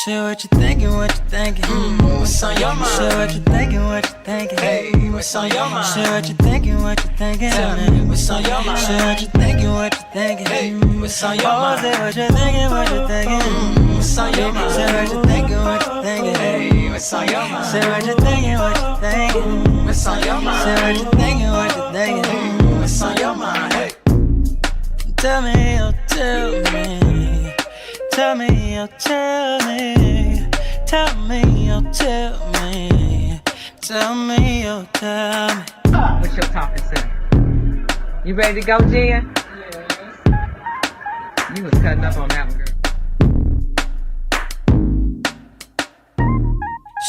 Share what you thinking, what you thinking. What's on your mind? Share what you thinking, what you thinking. Hey, what's on your mind? Share what you thinking, what you thinking. Tell me, what's on your mind? Share what you thinking, what you thinking. Hey, what's on your Oh, mind? say what you thinking, what you thinking. What's on your mind? Share what you thinking, what you thinking. Hey, what's on your mind? Share what you thinking, what you thinking. What's on your mind? Share what you thinking, what you thinking. What's on your mind? Hey, Tell me, oh, tell me. Tell me, oh, tell me. Tell me, oh, tell me. Tell me, oh, tell me. What's your topic, sir? You ready to go, Jen? You was cutting up on that one, girl.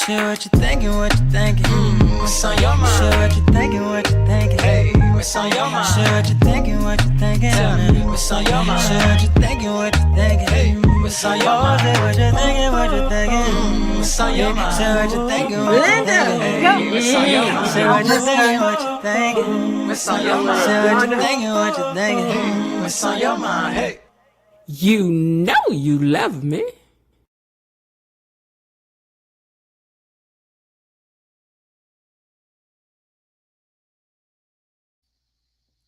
Share what you thinking, what you thinking. what's on your mind? Share what you thinking, what you thinking. Hey, what's on your mind? Share what you thinking, what you thinking. Tell me, what's on your mind? Share what you thinking, what you thinking. Hey, what's on your Oh, mind? say what you thinking, what you thinking. What's on your mind? Share what you thinking, what you thinking. Hey, what's on your mind? Say what you thinking, what you thinking. What's on your mind? Say what you thinking, what you thinking. What's on your mind? Hey. You know you love me.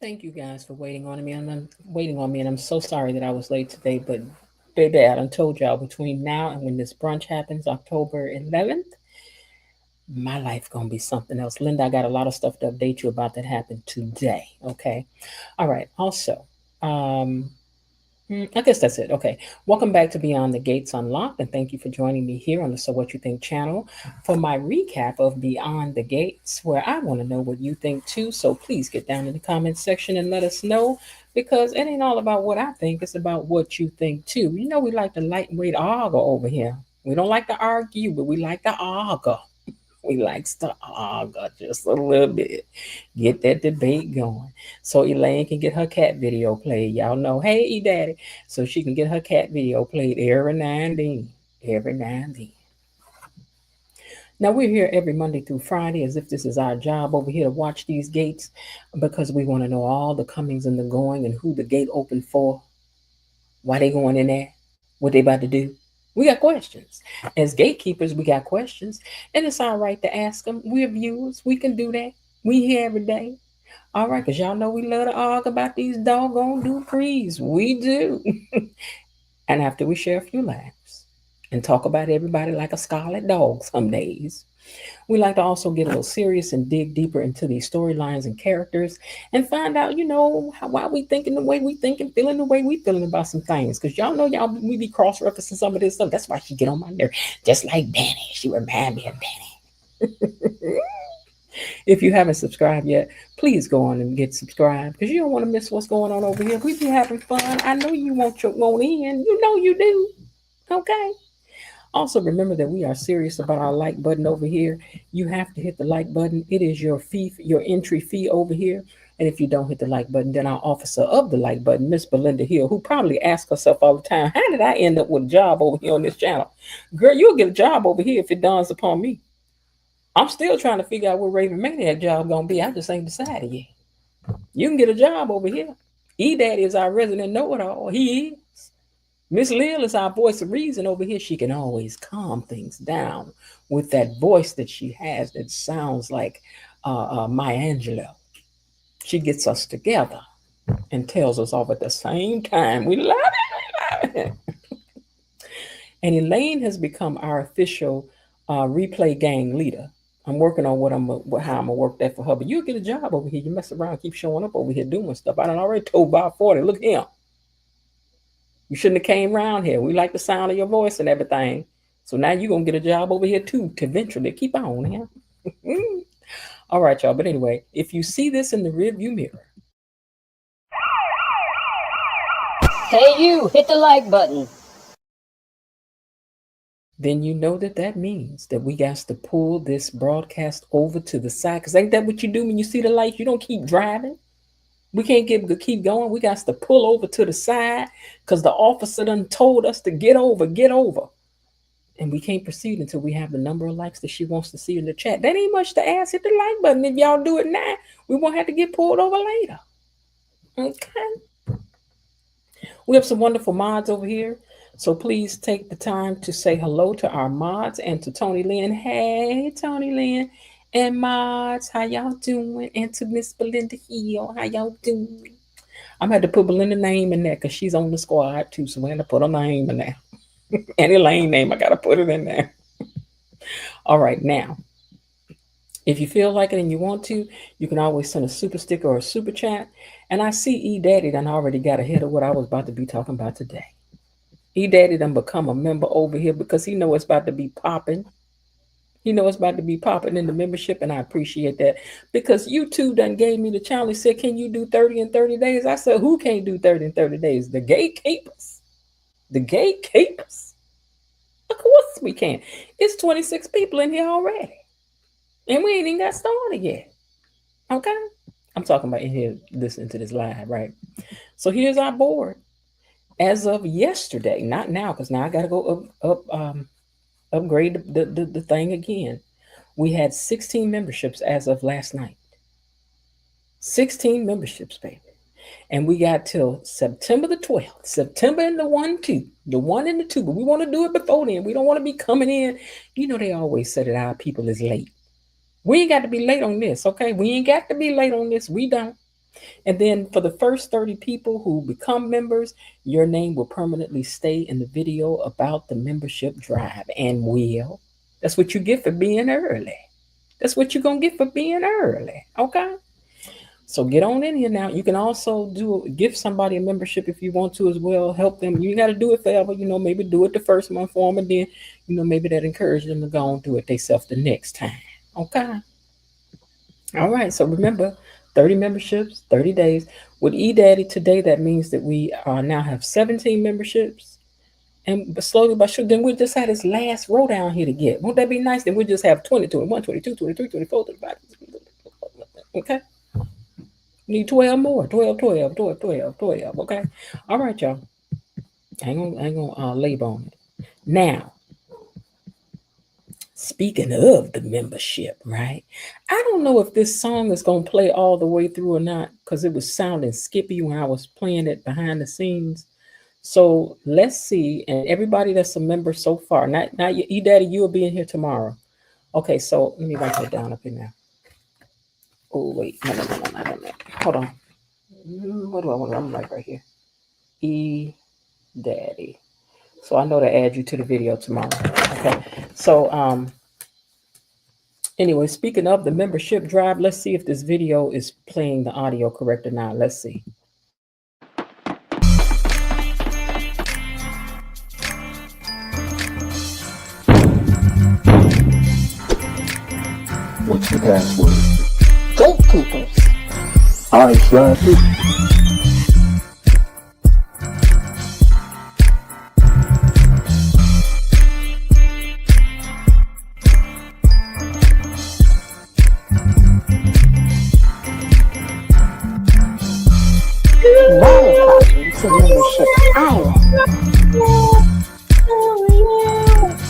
Thank you guys for waiting on me. And I'm so sorry that I was late today, but baby, I done told y'all between now and when this brunch happens, October 11th, my life gonna be something else. Linda, I got a lot of stuff to update you about that happened today. Okay. All right. Also, I guess that's it. Okay. Welcome back to Beyond the Gates Unlocked, and thank you for joining me here on the So What You Think channel for my recap of Beyond the Gates, where I want to know what you think too. So please get down in the comments section and let us know, because it ain't all about what I think, it's about what you think too. You know, we like to lightweight argue over here. We don't like to argue, but we like to argue. We likes to argue just a little bit. Get that debate going. So Elaine can get her cat video played. Y'all know, hey, daddy. So she can get her cat video played every now and then. Every now and then. Now we're here every Monday through Friday as if this is our job over here to watch these gates, because we want to know all the comings and the going and who the gate opened for, why they going in there, what they about to do. We got questions. As gatekeepers, we got questions. And it's all right to ask them. We're viewers. We can do that. We here every day. All right, because y'all know we love to argue about these doggone Duprees. We do. And after we share a few laughs and talk about everybody like a scarlet dog some days, we like to also get a little serious and dig deeper into these storylines and characters and find out, why we thinking the way we think and feeling the way we feeling about some things. Because y'all know we be cross-referencing some of this stuff. That's why she get on my nerve. Just like Danny. She remind me of Danny. If you haven't subscribed yet, please go on and get subscribed, because you don't want to miss what's going on over here. We be having fun. I know you want your own in. You know you do. Okay? Also, remember that we are serious about our like button over here. You have to hit the like button. It is your fee, your entry fee over here. And if you don't hit the like button, then our officer of the like button, Miss Belinda Hill, who probably asks herself all the time, how did I end up with a job over here on this channel? Girl, you'll get a job over here if it dawns upon me. I'm still trying to figure out what Raven Maniac job gonna be. I just ain't decided yet. You can get a job over here. E-Daddy is our resident know-it-all. He is. Miss Lil is our voice of reason over here. She can always calm things down with that voice that she has that sounds like Maya Angelou. She gets us together and tells us off at the same time. We love it. We love it. And Elaine has become our official replay gang leader. I'm working on how I'm gonna work that for her. But you'll get a job over here. You mess around, keep showing up over here doing stuff. I done already told Bob 40. Look at him. You shouldn't have came around here. We like the sound of your voice and everything. So now you're going to get a job over here too, to eventually keep on here. All right, y'all. But anyway, if you see this in the rearview mirror. Hey, you, hit the like button. Then you know that means that we got to pull this broadcast over to the side. Because ain't that what you do when you see the lights? You don't keep driving. We can't keep going. We got to pull over to the side because the officer done told us to get over. And we can't proceed until we have the number of likes that she wants to see in the chat. That ain't much to ask. Hit the like button. If y'all do it now, we won't have to get pulled over later. Okay. We have some wonderful mods over here. So please take the time to say hello to our mods and to Tony Lynn. Hey, Tony Lynn and mods, how y'all doing? And to Miss Belinda Hill, how y'all doing? I'm going to put Belinda's name in there because she's on the squad too. So we're going to put her name in there. Any lane name, I got to put it in there. All right, now, if you feel like it and you want to, you can always send a super sticker or a super chat. And I see E Daddy done already got ahead of what I was about to be talking about today. E Daddy done become a member over here because he know it's about to be popping. He know it's about to be popping in the membership, and I appreciate that because you two done gave me the challenge. Said, can you do 30 in 30 days? I said, who can't do 30 in 30 days? The gatekeepers. The gatekeepers. Of course we can. It's 26 people in here already. And we ain't even got started yet. Okay? I'm talking about in here listening to this live, right? So here's our board. As of yesterday, not now, because now I got to go upgrade the thing again. We had 16 memberships as of last night. 16 memberships, baby. And we got till September the 12th. September in the 1, 2. The 1 and the 2. But we want to do it before then. We don't want to be coming in. You know, they always say that our people is late. We ain't got to be late on this, okay? We ain't got to be late on this. We don't. And then for the first 30 people who become members, your name will permanently stay in the video about the membership drive. And that's what you get for being early. That's what you're going to get for being early, okay? So get on in here now. You can also give somebody a membership if you want to as well. Help them. You got to do it forever. You know, maybe do it the first month for them, and then, you know, maybe that encourages them to go and do it themselves the next time. Okay. All right. So remember, 30 memberships, 30 days. With eDaddy today, that means that we now have 17 memberships. And slowly but surely, then we just had this last row down here to get. Won't that be nice? Then we just have 20, 21, 22, 23, 24, 25. Okay. Need 12 more. 12, 12, 12, 12, 12. Okay. All right, y'all. I ain't gonna labor on it. Now, speaking of the membership, right? I don't know if this song is gonna play all the way through or not, because it was sounding skippy when I was playing it behind the scenes. So let's see. And everybody that's a member so far, not eDaddy, you'll be in here tomorrow. Okay, so let me write that down up here now. Oh, wait. No. Hold on. What do I want? I'm right here. eDaddy. So I know to add you to the video tomorrow. Okay. So anyway, speaking of the membership drive, let's see if this video is playing the audio correct or not. Let's see. What's the password? Gatekeepers. I got it. Welcome to Membership Island.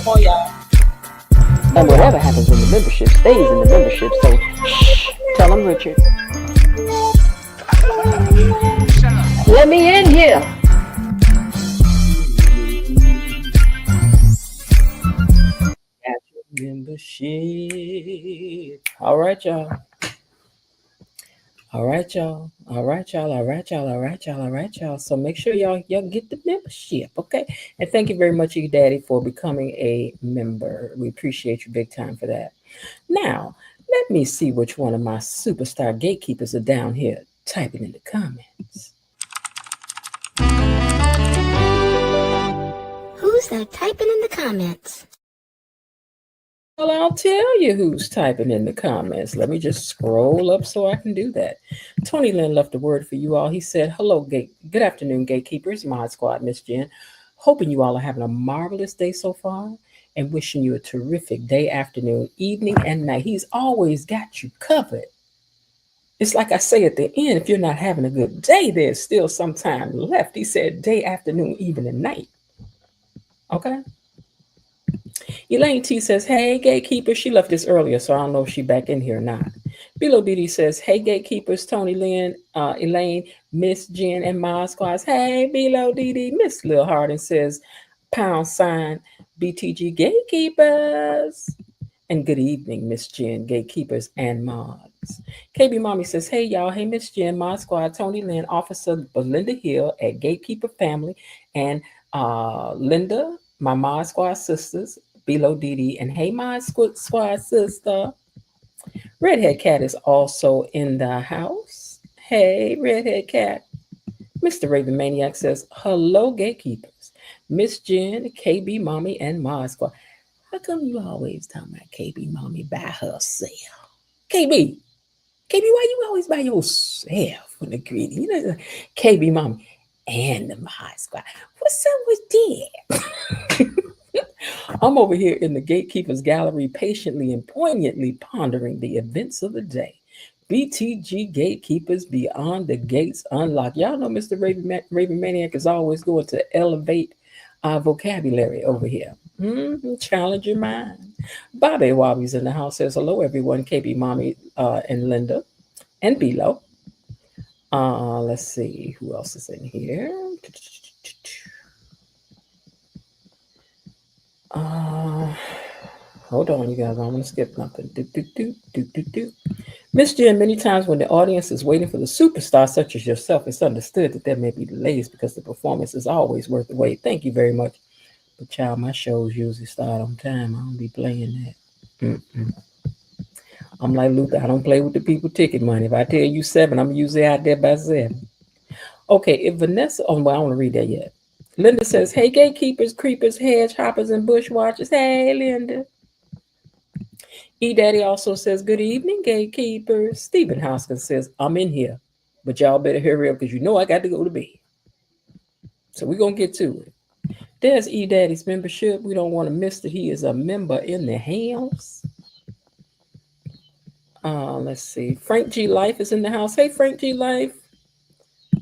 Oh, yeah. And whatever happens in the membership stays in the membership. So, shh, tell them, Richard. Let me in here. Membership. All right, y'all. All right, y'all. All right, y'all. All right, y'all. All right, y'all. All right, y'all. So make sure y'all get the membership, okay? And thank you very much, eDaddy, for becoming a member. We appreciate you big time for that. Now, let me see which one of my superstar gatekeepers are down here typing in the comments. Who's that typing in the comments? Well, I'll tell you who's typing in the comments. Let me just scroll up so I can do that. Tony Lynn left a word for you all. He said, hello, good afternoon, gatekeepers, Mod Squad, Miss Jen. Hoping you all are having a marvelous day so far and wishing you a terrific day, afternoon, evening, and night. He's always got you covered. It's like I say at the end, if you're not having a good day, there's still some time left. He said day, afternoon, evening, and night. Okay? Elaine T says, hey, gatekeepers. She left this earlier, so I don't know if she's back in here or not. Bilo Didi says, hey, gatekeepers, Tony Lynn, Elaine, Miss Jen, and my squads. Hey, Bilo Didi. Miss Lil Hardin says, # BTG Gatekeepers. And good evening, Miss Jen, Gatekeepers and Mods. KB Mommy says, hey, y'all. Hey, Miss Jen, Mod Squad, Tony Lynn, Officer Belinda Hill at Gatekeeper Family, and Linda, my Mod Squad sisters, Below Didi, and hey, Mod Squad sister. Redhead Cat is also in the house. Hey, Redhead Cat. Mr. Raven Maniac says, hello, Gatekeepers. Miss Jen, KB Mommy, and Mod Squad. How come you always talking about KB Mommy by herself? KB, why you always by yourself with the greeting? You know, KB Mommy and the Mod Squad. What's up with that? I'm over here in the Gatekeepers Gallery, patiently and poignantly pondering the events of the day. BTG Gatekeepers Beyond the Gates Unlocked. Y'all know Mr. Raven Maniac is always going to elevate our vocabulary over here. Challenge your mind. Bobby Wobby's in the house. Says hello, everyone. KB Mommy and Linda and Below. Let's see who else is in here. Hold on, you guys. I'm gonna skip nothing. Miss Jen, many times when the audience is waiting for the superstar such as yourself, it's understood that there may be delays because the performance is always worth the wait. Thank you very much. But child, my shows usually start on time. I don't be playing that. I'm like Luther. I don't play with the people ticket money. If I tell you 7, I'm usually out there by 7. Okay, if Vanessa, I don't want to read that yet. Linda says, hey, gatekeepers, creepers, hedge hoppers, and bush watchers. Hey, Linda. E-Daddy also says, good evening, gatekeepers. Stephen Hoskins says, I'm in here, but y'all better hurry up because you know I got to go to bed. So we're going to get to it. There's E-Daddy's membership. We don't want to miss that he is a member in the house. Let's see. Frank G. Life is in the house. Hey, Frank G. Life.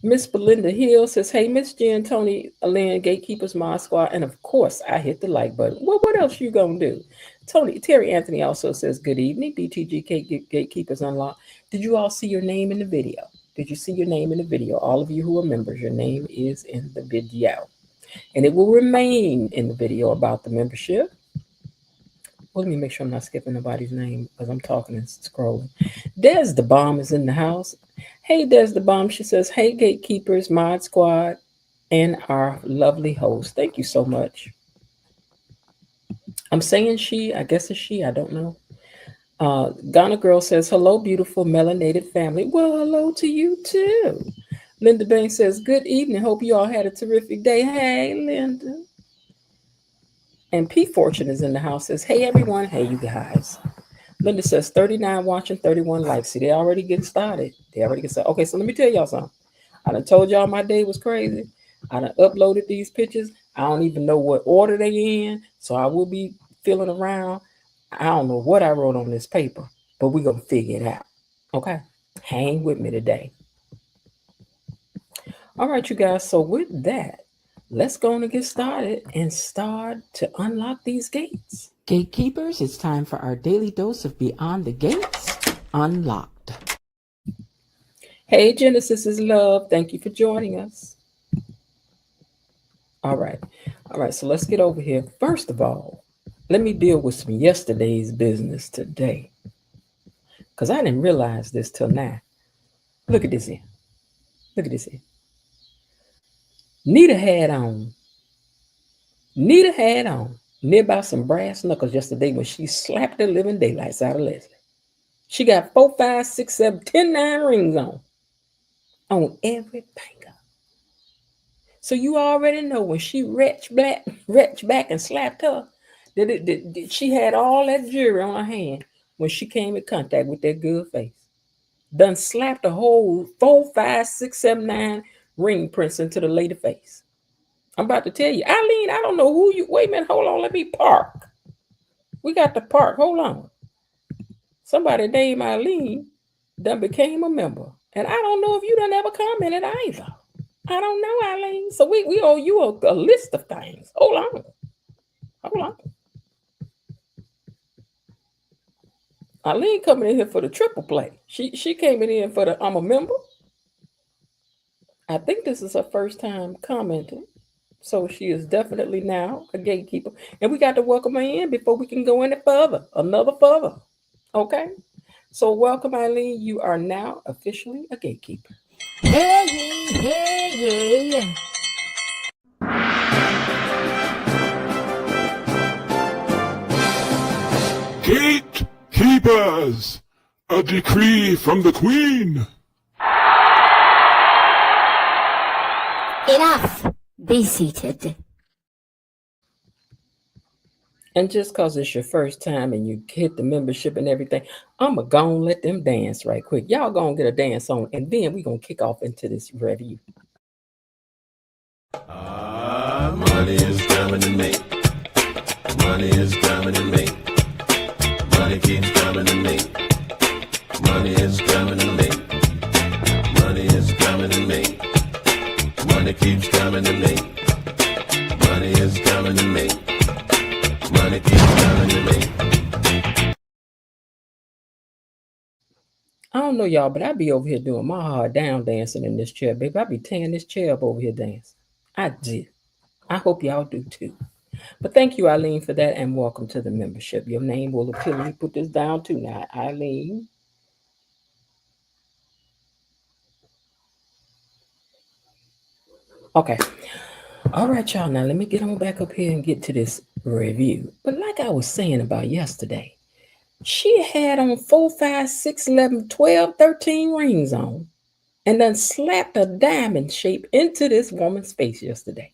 Miss Belinda Hill says, hey, Miss Jen, Tony, Lynn, Gatekeepers, Mod Squad, and of course, I hit the like button. Well, what else you gonna do? Terry Anthony also says, good evening, BTG Gatekeepers Unlocked. Did you all see your name in the video? Did you see your name in the video? All of you who are members, your name is in the video. And it will remain in the video about the membership. Well, let me make sure I'm not skipping nobody's name because I'm talking and scrolling. Des the Bomb is in the house. Hey, Des the Bomb. She says, hey, Gatekeepers, Mod Squad, and our lovely host. Thank you so much. I'm saying she. I guess it's she. I don't know. Ghana Girl says, hello, beautiful melanated family. Well, hello to you, too. Linda Banks says, good evening. Hope you all had a terrific day. Hey, Linda. And P Fortune is in the house. Says, hey, everyone. Hey, you guys. Linda says, 39 watching, 31 likes. See, they already getting started. Okay, so let me tell y'all something. I done told y'all my day was crazy. I done uploaded these pictures. I don't even know what order they in. So I will be feeling around. I don't know what I wrote on this paper, but we're going to figure it out. Okay? Hang with me today. All right, you guys. So with that, let's go on and get started and start to unlock these gates. Gatekeepers, it's time for our daily dose of Beyond the Gates Unlocked. Hey, Genesis is love. Thank you for joining us. All right. So let's get over here. First of all, let me deal with some yesterday's business today. Because I didn't realize this till now. Look at this here. Nita had on nearby some brass knuckles yesterday when she slapped the living daylights out of Leslie. She got 4, 5, 6, 7, 10, 9 rings on every finger. So you already know when she retched back and slapped her, that she had all that jewelry on her hand when she came in contact with that good face. Done slapped a whole 4, 5, 6, 7, 9 ring prints into the lady face. I'm about to tell you, Eileen, I don't know who you, wait a minute, hold on, let me park. We got to park, hold on. Somebody named Eileen done became a member. And I don't know if you done ever commented either. I don't know, Eileen. So we owe you a list of things. Hold on. Eileen coming in here for the triple play. She came in for the I'm a member. I think this is her first time commenting. So she is definitely now a gatekeeper. And we got to welcome her in before we can go any further. Another further. Okay? So welcome, Eileen. You are now officially a gatekeeper. Hey, hey, Gatekeepers! A decree from the Queen! Enough. Be seated. And just because it's your first time and you hit the membership and everything, I'm going to go and let them dance right quick. Y'all going to get a dance on, and then we're going to kick off into this review. Money is coming to me. Money is coming to me. Money keeps coming to me. Money is coming to me. Money is coming to me. Money keeps coming to me. Money is coming to me. Money keeps coming to me. I don't know y'all, but I be over here doing my hard down dancing in this chair, baby. I be tearing this chair up over here dancing. I do. I hope y'all do too. But thank you, Eileen, for that, and welcome to the membership. Your name will appear. Let me put this down too now, Eileen. Okay. All right, y'all. Now let me get on back up here and get to this review. But like I was saying about yesterday, she had on 4, 5, 6, 11, 12, 13 rings on, and then slapped a diamond shape into this woman's face yesterday.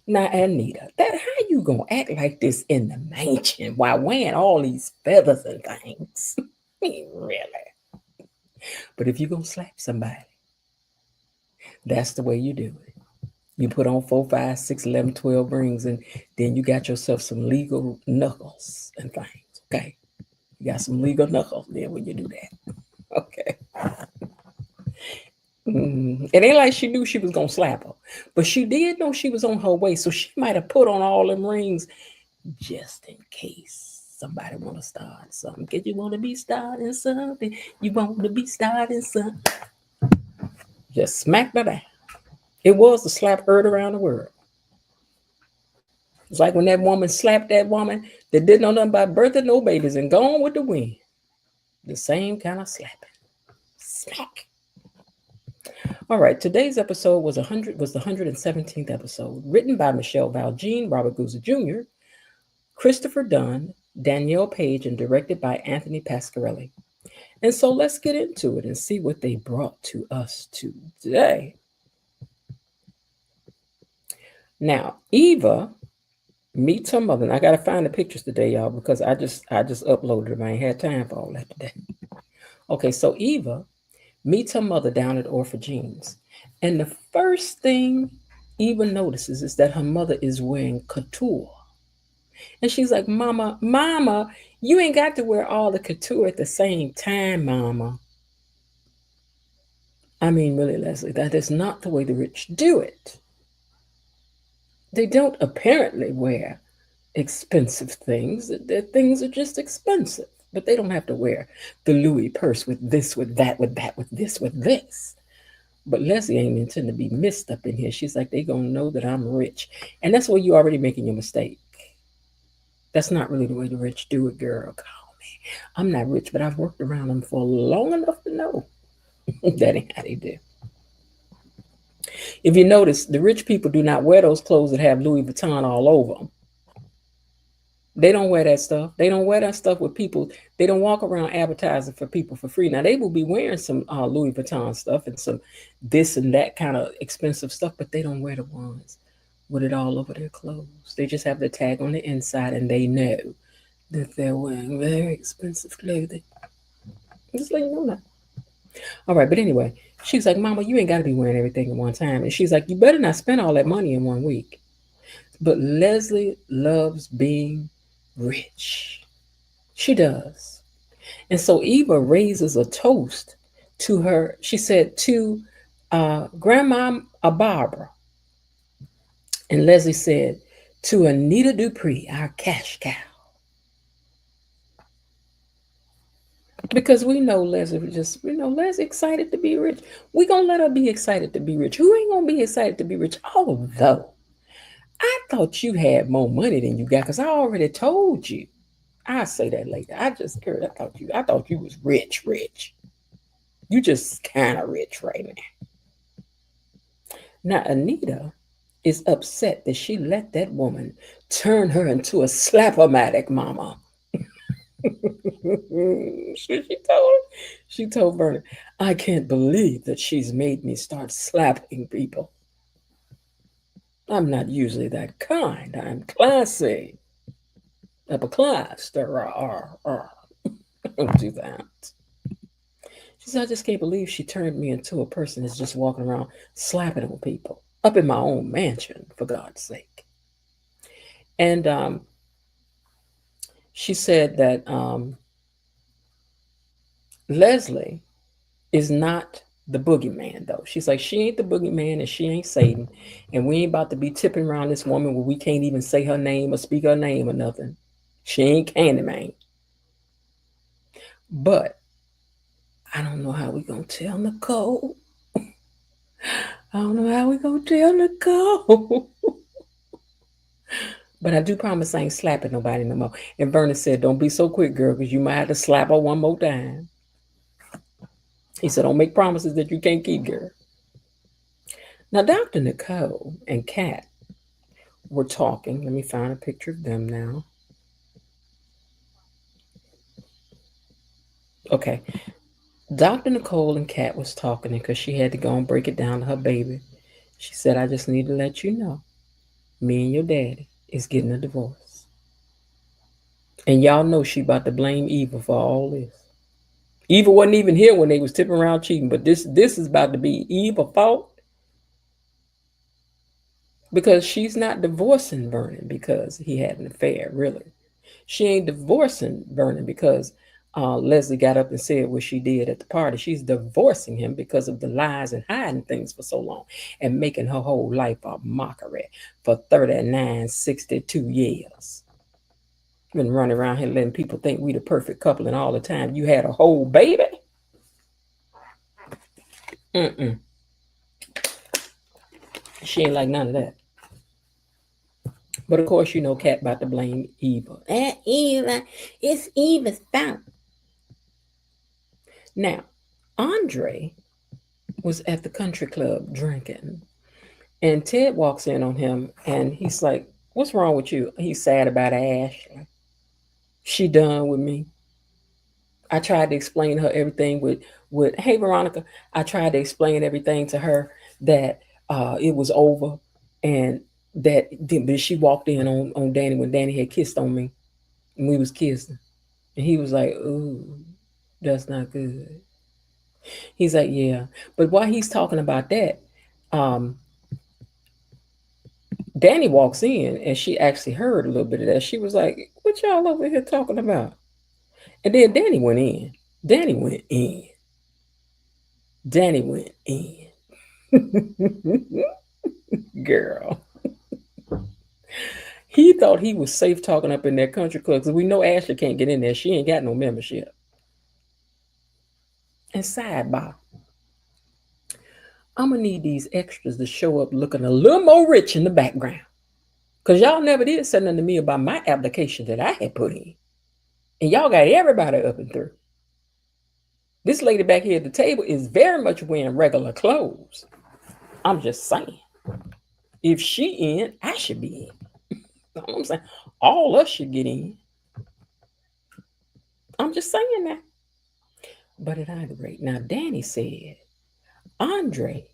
Now, Anita, that how you gonna act like this in the mansion while wearing all these feathers and things? Really? But if you're gonna slap somebody, that's the way you do it. You put on 4, 5, 6, 11, 12 rings, and then you got yourself some legal knuckles and things. Okay. You got some legal knuckles then when you do that. Okay. It ain't like she knew she was gonna slap her, but she did know she was on her way, so she might have put on all them rings just in case somebody want to start something. Cause you want to be starting something. You want to be starting something. Just smack her down. It was the slap heard around the world. It's like when that woman slapped that woman that didn't know nothing about birthing no babies and gone with the wind. The same kind of slapping. Smack. All right, today's episode was the 117th episode, written by Michelle Valjean, Robert Guzza Jr., Christopher Dunn, Danielle Page, and directed by Anthony Pasquarelli. And so let's get into it and see what they brought to us today. Now, Eva meets her mother. And I got to find the pictures today, y'all, because I just uploaded them. I ain't had time for all that today. Okay, so Eva meets her mother down at Orphagene's. And the first thing Eva notices is that her mother is wearing couture. And she's like, Mama, you ain't got to wear all the couture at the same time, Mama. I mean, really, Leslie, that is not the way the rich do it. They don't apparently wear expensive things. Their things are just expensive. But they don't have to wear the Louis purse with this, with that, with that, with this, with this. But Leslie ain't intending to be mixed up in here. She's like, they going to know that I'm rich. And that's where you're already making your mistake. That's not really the way the rich do it, girl. Call me. I'm not rich, but I've worked around them for long enough to know that ain't how they do. If you notice, the rich people do not wear those clothes that have Louis Vuitton all over them. They don't wear that stuff. They don't wear that stuff with people. They don't walk around advertising for people for free. Now, they will be wearing some Louis Vuitton stuff and some this and that kind of expensive stuff, but they don't wear the ones with it all over their clothes. They just have the tag on the inside, and they know that they're wearing very expensive clothing. Just let you know that. All right, but anyway, she's like, Mama, you ain't got to be wearing everything at one time. And she's like, you better not spend all that money in 1 week. But Leslie loves being rich. She does. And so Eva raises a toast to her. She said to Grandma Barbara. And Leslie said to Anita Duprees, our cash cow. Because we know Leslie excited to be rich. We gonna let her be excited to be rich. Who ain't gonna be excited to be rich? Although I thought you had more money than you got, because I already told you. I'll say that later. I just heard. I thought you was rich, rich. You just kind of rich right now. Now Anita is upset that she let that woman turn her into a slap-o-matic mama. she told Vernon, I can't believe that she's made me start slapping people. I'm not usually that kind. I'm classy. Upper class. Don't do that. She said, I just can't believe she turned me into a person that's just walking around slapping on people up in my own mansion, for God's sake. And she said that Leslie is not the boogeyman, though. She's like, she ain't the boogeyman and she ain't Satan. And we ain't about to be tipping around this woman where we can't even say her name or speak her name or nothing. She ain't Candyman. But I don't know how we gonna tell Nicole. I don't know how we gonna tell Nicole. But I do promise I ain't slapping nobody no more. And Vernon said, don't be so quick, girl, because you might have to slap her one more time. He said, don't make promises that you can't keep, girl. Now, Dr. Nicole and Kat were talking. Let me find a picture of them now. Okay. Dr. Nicole and Kat was talking because she had to go and break it down to her baby. She said, I just need to let you know, me and your daddy is getting a divorce. And y'all know she about to blame Eva for all this. Eva wasn't even here when they was tipping around cheating, but this is about to be Eva's fault. Because she's not divorcing Vernon because he had an affair, really. She ain't divorcing Vernon because Leslie got up and said what she did at the party. She's divorcing him because of the lies and hiding things for so long and making her whole life a mockery for 62 years. Been running around here letting people think we the perfect couple, and all the time you had a whole baby. She ain't like none of that. But of course, you know, Kat about to blame Eva. Eva, it's Eva's fault. Now, Andre was at the country club drinking, and Ted walks in on him, and he's like, "What's wrong with you?" He's sad about Ashley. She done with me. I tried to explain to her everything with hey, Veronica, I tried to explain everything to her that it was over, and that she walked in on Danny when Danny had kissed on me, and we was kissing. And he was like, ooh, that's not good. He's like, yeah. But while he's talking about that, Danny walks in, and she actually heard a little bit of that. She was like, what y'all over here talking about? And then Danny went in. Danny went in. Girl. He thought he was safe talking up in that country club because we know Ashley can't get in there. She ain't got no membership. And sidebar, I'm going to need these extras to show up looking a little more rich in the background. Because y'all never did say nothing to me about my application that I had put in. And y'all got everybody up and through. This lady back here at the table is very much wearing regular clothes. I'm just saying. If she in, I should be in. You know what I'm saying? All us should get in. I'm just saying that. But at either rate, now Danny said Andre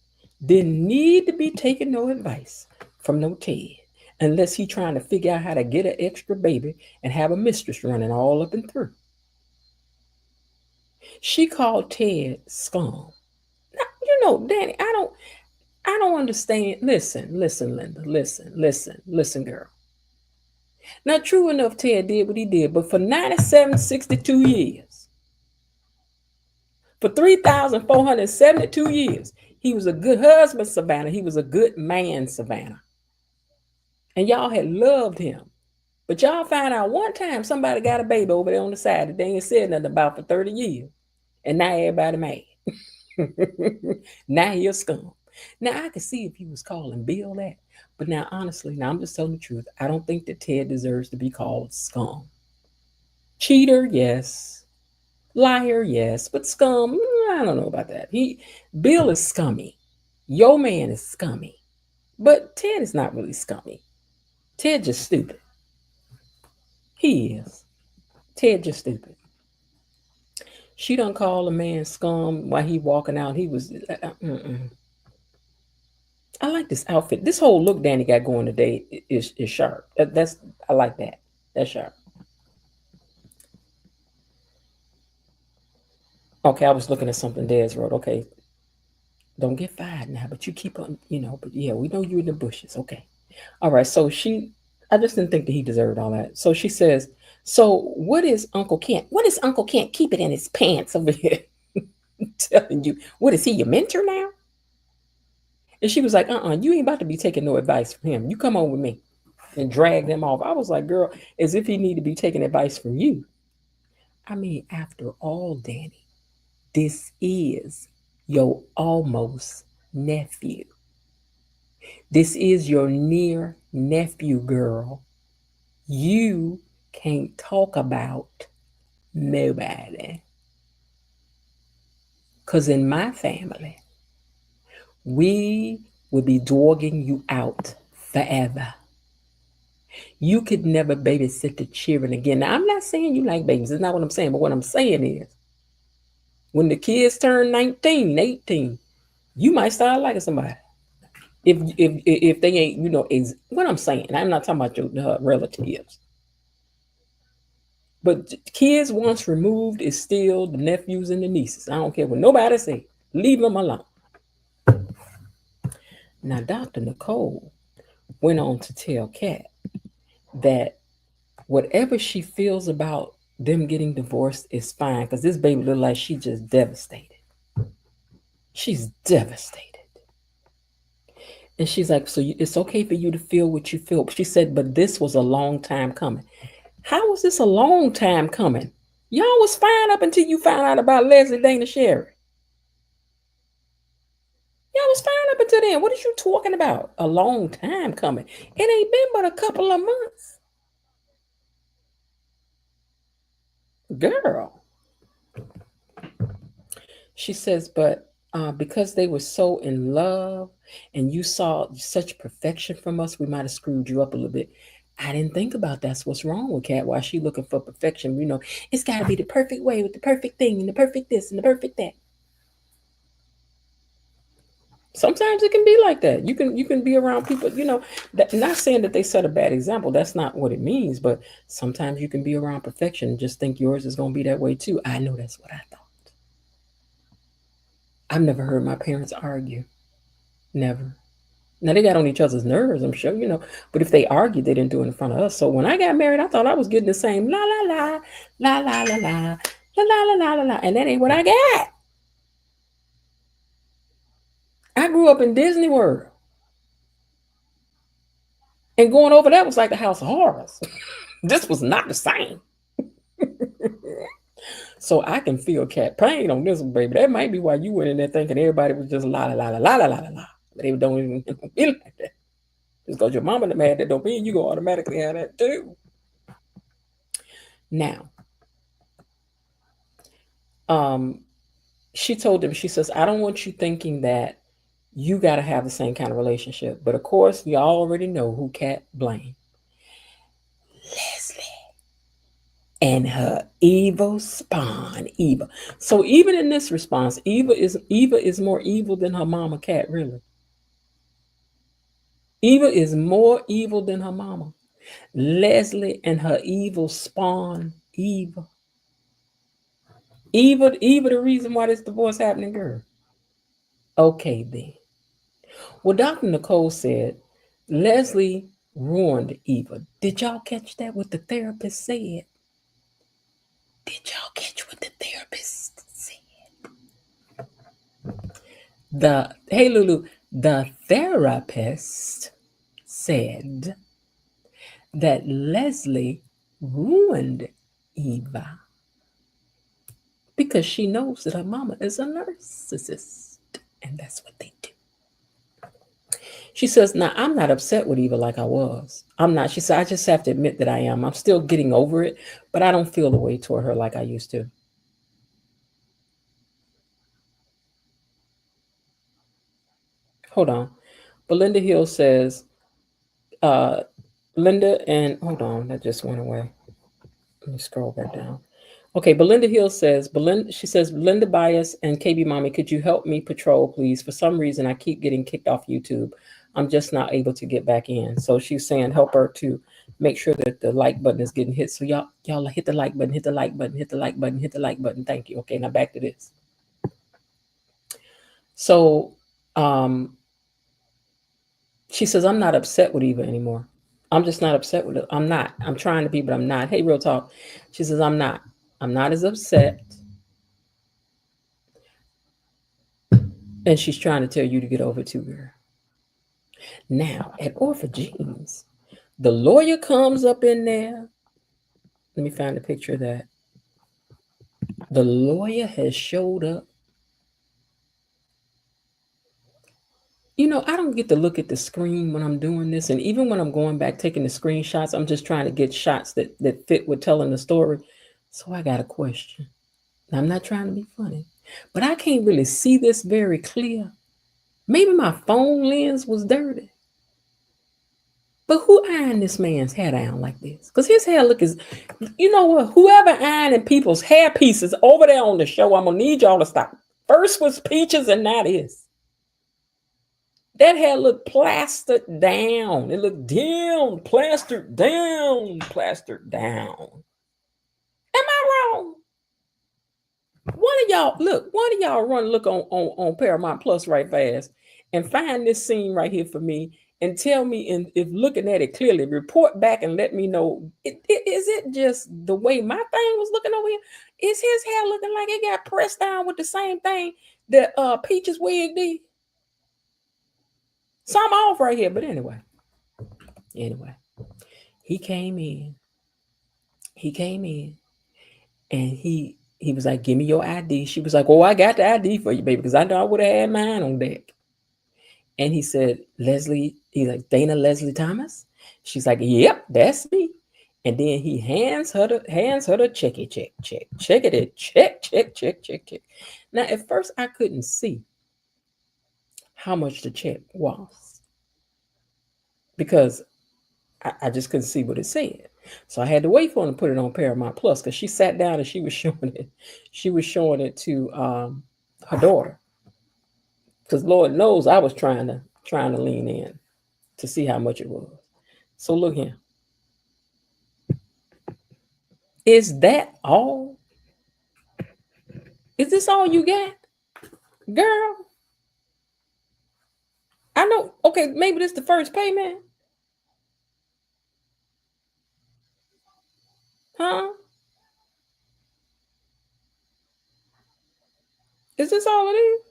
didn't need to be taking no advice from no Ted unless he trying to figure out how to get an extra baby and have a mistress running all up and through. She called Ted scum. Now, you know, Danny, I don't understand. Listen, Linda. Listen, girl. Now, true enough, Ted did what he did, but for 62 years, for 3,472 years, he was a good husband, Savannah. He was a good man, Savannah. And y'all had loved him. But y'all find out one time somebody got a baby over there on the side that they ain't said nothing about for 30 years. And now everybody mad. Now he a scum. Now I can see if he was calling Bill that. But now honestly, now I'm just telling the truth. I don't think that Ted deserves to be called scum. Cheater, yes. Liar, yes. But scum, I don't know about that. Bill is scummy. Your man is scummy. But Ted is not really scummy. Ted just stupid. He is. Ted just stupid. She done call a man scum while he walking out. He was. I like this outfit. This whole look Danny got going today is sharp. I like that. That's sharp. Okay, I was looking at something Des wrote. Okay, don't get fired now, but you keep on, but yeah, we know you in the bushes. Okay. All right. So I just didn't think that he deserved all that. So she says, so what is Uncle Kent? What is Uncle Kent keeping in his pants over here? Telling you, what is he, your mentor now? And she was like, you ain't about to be taking no advice from him. You come on with me. And dragged him off. I was like, girl, as if he need to be taking advice from you. I mean, after all, Danny, this is your almost nephew. This is your near nephew, girl. You can't talk about nobody. Because in my family, we would be dogging you out forever. You could never babysit the children again. Now, I'm not saying you like babies. That's not what I'm saying. But what I'm saying is, when the kids turn 19, 18, you might start liking somebody. If they ain't, is what I'm saying. I'm not talking about your relatives. But kids once removed is still the nephews and the nieces. I don't care what nobody say. Leave them alone. Now, Dr. Nicole went on to tell Kat that whatever she feels about them getting divorced is fine, because this baby look like she's just devastated. She's devastated. And she's like, so it's okay for you to feel what you feel. She said, but this was a long time coming. How was this a long time coming? Y'all was fine up until you found out about Leslie Dana Sherry. Y'all was fine up until then. What are you talking about? A long time coming. It ain't been but a couple of months. Girl. She says, but because they were so in love and you saw such perfection from us, we might have screwed you up a little bit. I didn't think about that's what's wrong with Kat. Why she looking for perfection? It's got to be the perfect way with the perfect thing and the perfect this and the perfect that. Sometimes it can be like that. You can be around people, not saying that they set a bad example. That's not what it means. But sometimes you can be around perfection and just think yours is going to be that way too. I know that's what I thought. I've never heard my parents argue. Never. Now, they got on each other's nerves, I'm sure, But if they argued, they didn't do it in front of us. So when I got married, I thought I was getting the same la, la, la, la, la, la, la, la, la, la, la, la, la. And that ain't what I got. I grew up in Disney World. And going over that was like the House of Horrors. This was not the same. So I can feel Kat pain on this one, baby. That might be why you went in there thinking everybody was just la la la la la la la la. They don't even feel like that. Just because your mama mad, that don't mean you go automatically have that too. Now, she told them, she says, I don't want you thinking that you got to have the same kind of relationship. But of course, we already know who Kat blamed. Leslie. And her evil spawn, Eva. So even in this response, Eva is more evil than her mama Kat, really. Eva is more evil than her mama. Leslie and her evil spawn, Eva. Eva, the reason why this divorce happening, girl. Okay, then. Well, Dr. Nicole said, Leslie ruined Eva. Did y'all catch that, what the therapist said? Did y'all catch what the therapist said? Hey, Lulu, the therapist said that Leslie ruined Eva because she knows that her mama is a narcissist, and that's what they do. She says, now, I'm not upset with Eva like I was. I'm not. She said, I just have to admit that I am. I'm still getting over it, but I don't feel the way toward her like I used to. Hold on. Belinda Hill says, Linda and, hold on, that just went away. Let me scroll back down. Okay, Belinda Hill says, she says, Belinda Bias and KB Mommy, could you help me patrol, please? For some reason, I keep getting kicked off YouTube. I'm just not able to get back in. So she's saying help her to make sure that the like button is getting hit. So y'all hit the like button, hit the like button, hit the like button, hit the like button. Thank you. Okay, now back to this. So she says, I'm not upset with Eva anymore. I'm just not upset with it. I'm not. I'm trying to be, but I'm not. Hey, real talk. She says, I'm not. I'm not as upset. And she's trying to tell you to get over to her. Now, at Orphagenes, the lawyer comes up in there. Let me find a picture of that. The lawyer has showed up. You know, I don't get to look at the screen when I'm doing this. And even when I'm going back, taking the screenshots, I'm just trying to get shots that fit with telling the story. So I got a question. Now, I'm not trying to be funny, but I can't really see this very clear. Maybe my phone lens was dirty. But who ironed this man's hair down like this? Because his hair look is, you know what? Whoever ironing people's hair pieces over there on the show, I'm going to need y'all to stop. First was Peaches and now this. That hair looked plastered down. It looked down, plastered down, plastered down. Am I wrong? One of y'all run look on Paramount Plus right fast and find this scene right here for me and tell me if looking at it clearly, report back and let me know, is it just the way my thing was looking over here? Is his hair looking like it got pressed down with the same thing that Peach's wig did? So I'm off right here, but anyway, he came in and he was like, give me your ID. She was like, oh, I got the ID for you, baby, because I know I would have had mine on deck. And he said, Leslie, he's like, Dana Leslie Thomas? She's like, yep, that's me. And then he hands her the check. Now, at first, I couldn't see how much the check was because I just couldn't see what it said. So I had to wait for him to put it on Paramount Plus because she sat down and she was showing it. She was showing it to her daughter. Because Lord knows I was trying to lean in to see how much it was. So look here. Is that all? Is this all you got? Girl? I know, okay, maybe this is the first payment. Huh? Is this all it is?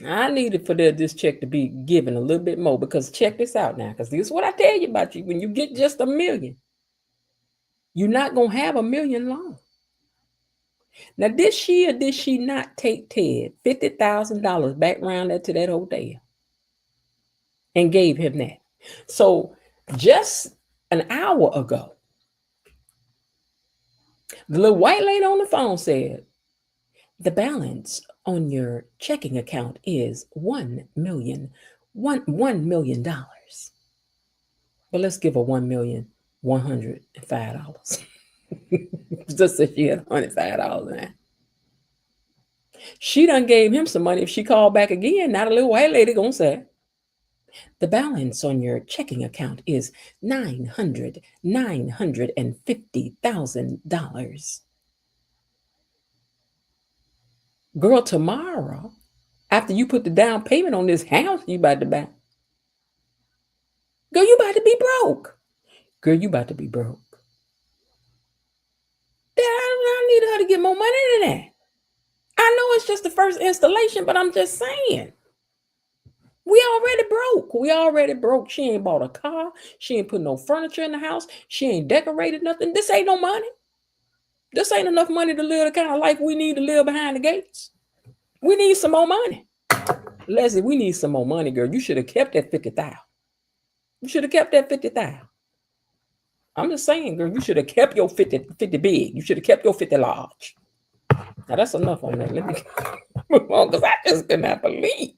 I needed for this check to be given a little bit more because check this out now, because this is what I tell you about you. When you get just $1 million, you're not going to have $1 million long. Now, did she or did she not take Ted $50,000 back around there to that hotel and gave him that? So just an hour ago, the little white lady on the phone said, the balance on your checking account is $1 million. But let's give her $1,105. Just so she had $105 now. She done gave him some money. If she called back again, now the little white lady gonna say, the balance on your checking account is $950,000. Girl, tomorrow, after you put the down payment on this house you about to buy, girl, you about to be broke. Girl, you about to be broke. I need her to get more money than that. just the first installation, but I'm just saying. We already broke. She ain't bought a car. She ain't put no furniture in the house. She ain't decorated nothing. This ain't no money. This ain't enough money to live the kind of life we need to live behind the gates. We need some more money. Leslie, we need some more money, girl. You should have kept that 50,000. You should have kept that 50,000. I'm just saying, girl, you should have kept your 50 big. You should have kept your 50 large. Now that's enough on that. Let me move on because I just could not believe.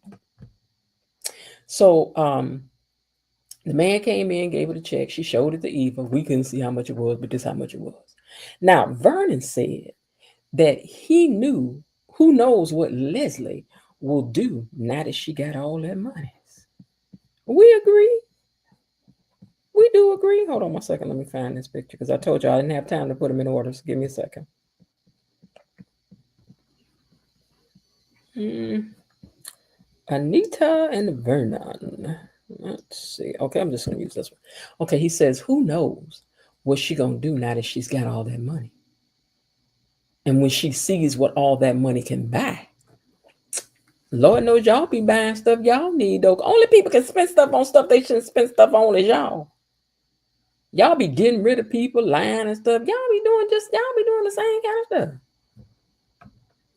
So the man came in, gave her the check. She showed it to Eva. We couldn't see how much it was, but this is how much it was. Now, Vernon said that he knew, who knows what Leslie will do now that she got all that money. We agree. We do agree. Hold on one second. Let me find this picture because I told you I didn't have time to put them in order. So give me a second. Anita and Vernon. Let's see. Okay, I'm just going to use this one. Okay, he says, who knows what she going to do now that she's got all that money? And when she sees what all that money can buy, Lord knows y'all be buying stuff y'all need, though. Only people can spend stuff on stuff they shouldn't spend stuff on is y'all. Y'all be getting rid of people, lying and stuff. Y'all be doing the same kind of stuff.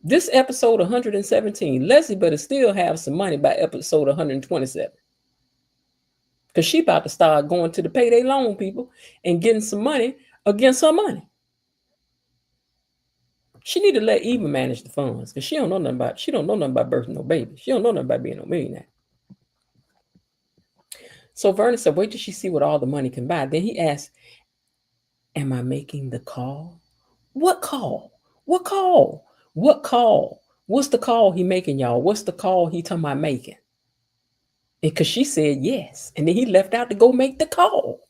This episode 117, Leslie better still have some money by episode 127. Because she about to start going to the payday loan people and getting some money against her money. She need to let Eva manage the funds because she don't know nothing about birthing no baby. She don't know nothing about being no millionaire. So Vernon said, wait till she see what all the money can buy. Then he asked, am I making the call? What call? What call? What call? What's the call he making, y'all? What's the call he talking about making? And because she said yes. And then he left out to go make the call.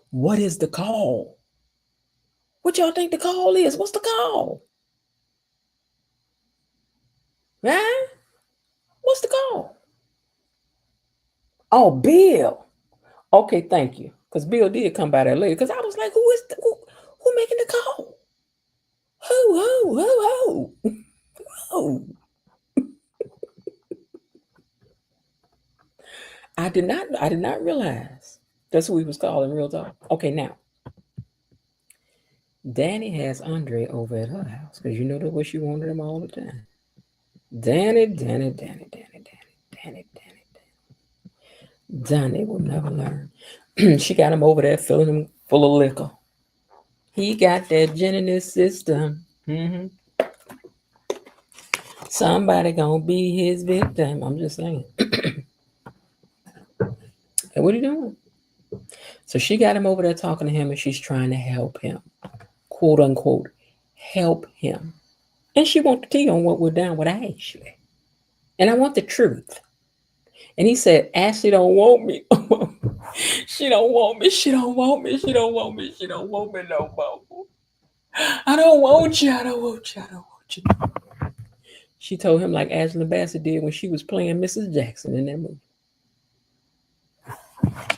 What is the call? What y'all think the call is? What's the call? Huh? What's the call? Oh, Bill. Okay, thank you. Because Bill did come by there later. Because I was like, who making the call? Who? I did not realize that's who he was calling, real talk. Okay, now. Danny has Andre over at her house. Because you know that's what she wanted him all the time. Danny will never learn. She got him over there filling him full of liquor. He got that gin in his system. Somebody gonna be his victim. I'm just saying. And what are you doing? So she got him over there talking to him and she's trying to help him. Quote unquote, help him. And she wants the tea on what we're down with Ashley. And I want the truth. And he said, Ashley don't want me. She don't want me. She don't want me. She don't want me. She don't want me no more. I don't want you. I don't want you. I don't want you. She told him like Angela Bassett did when she was playing Mrs. Jackson in that movie.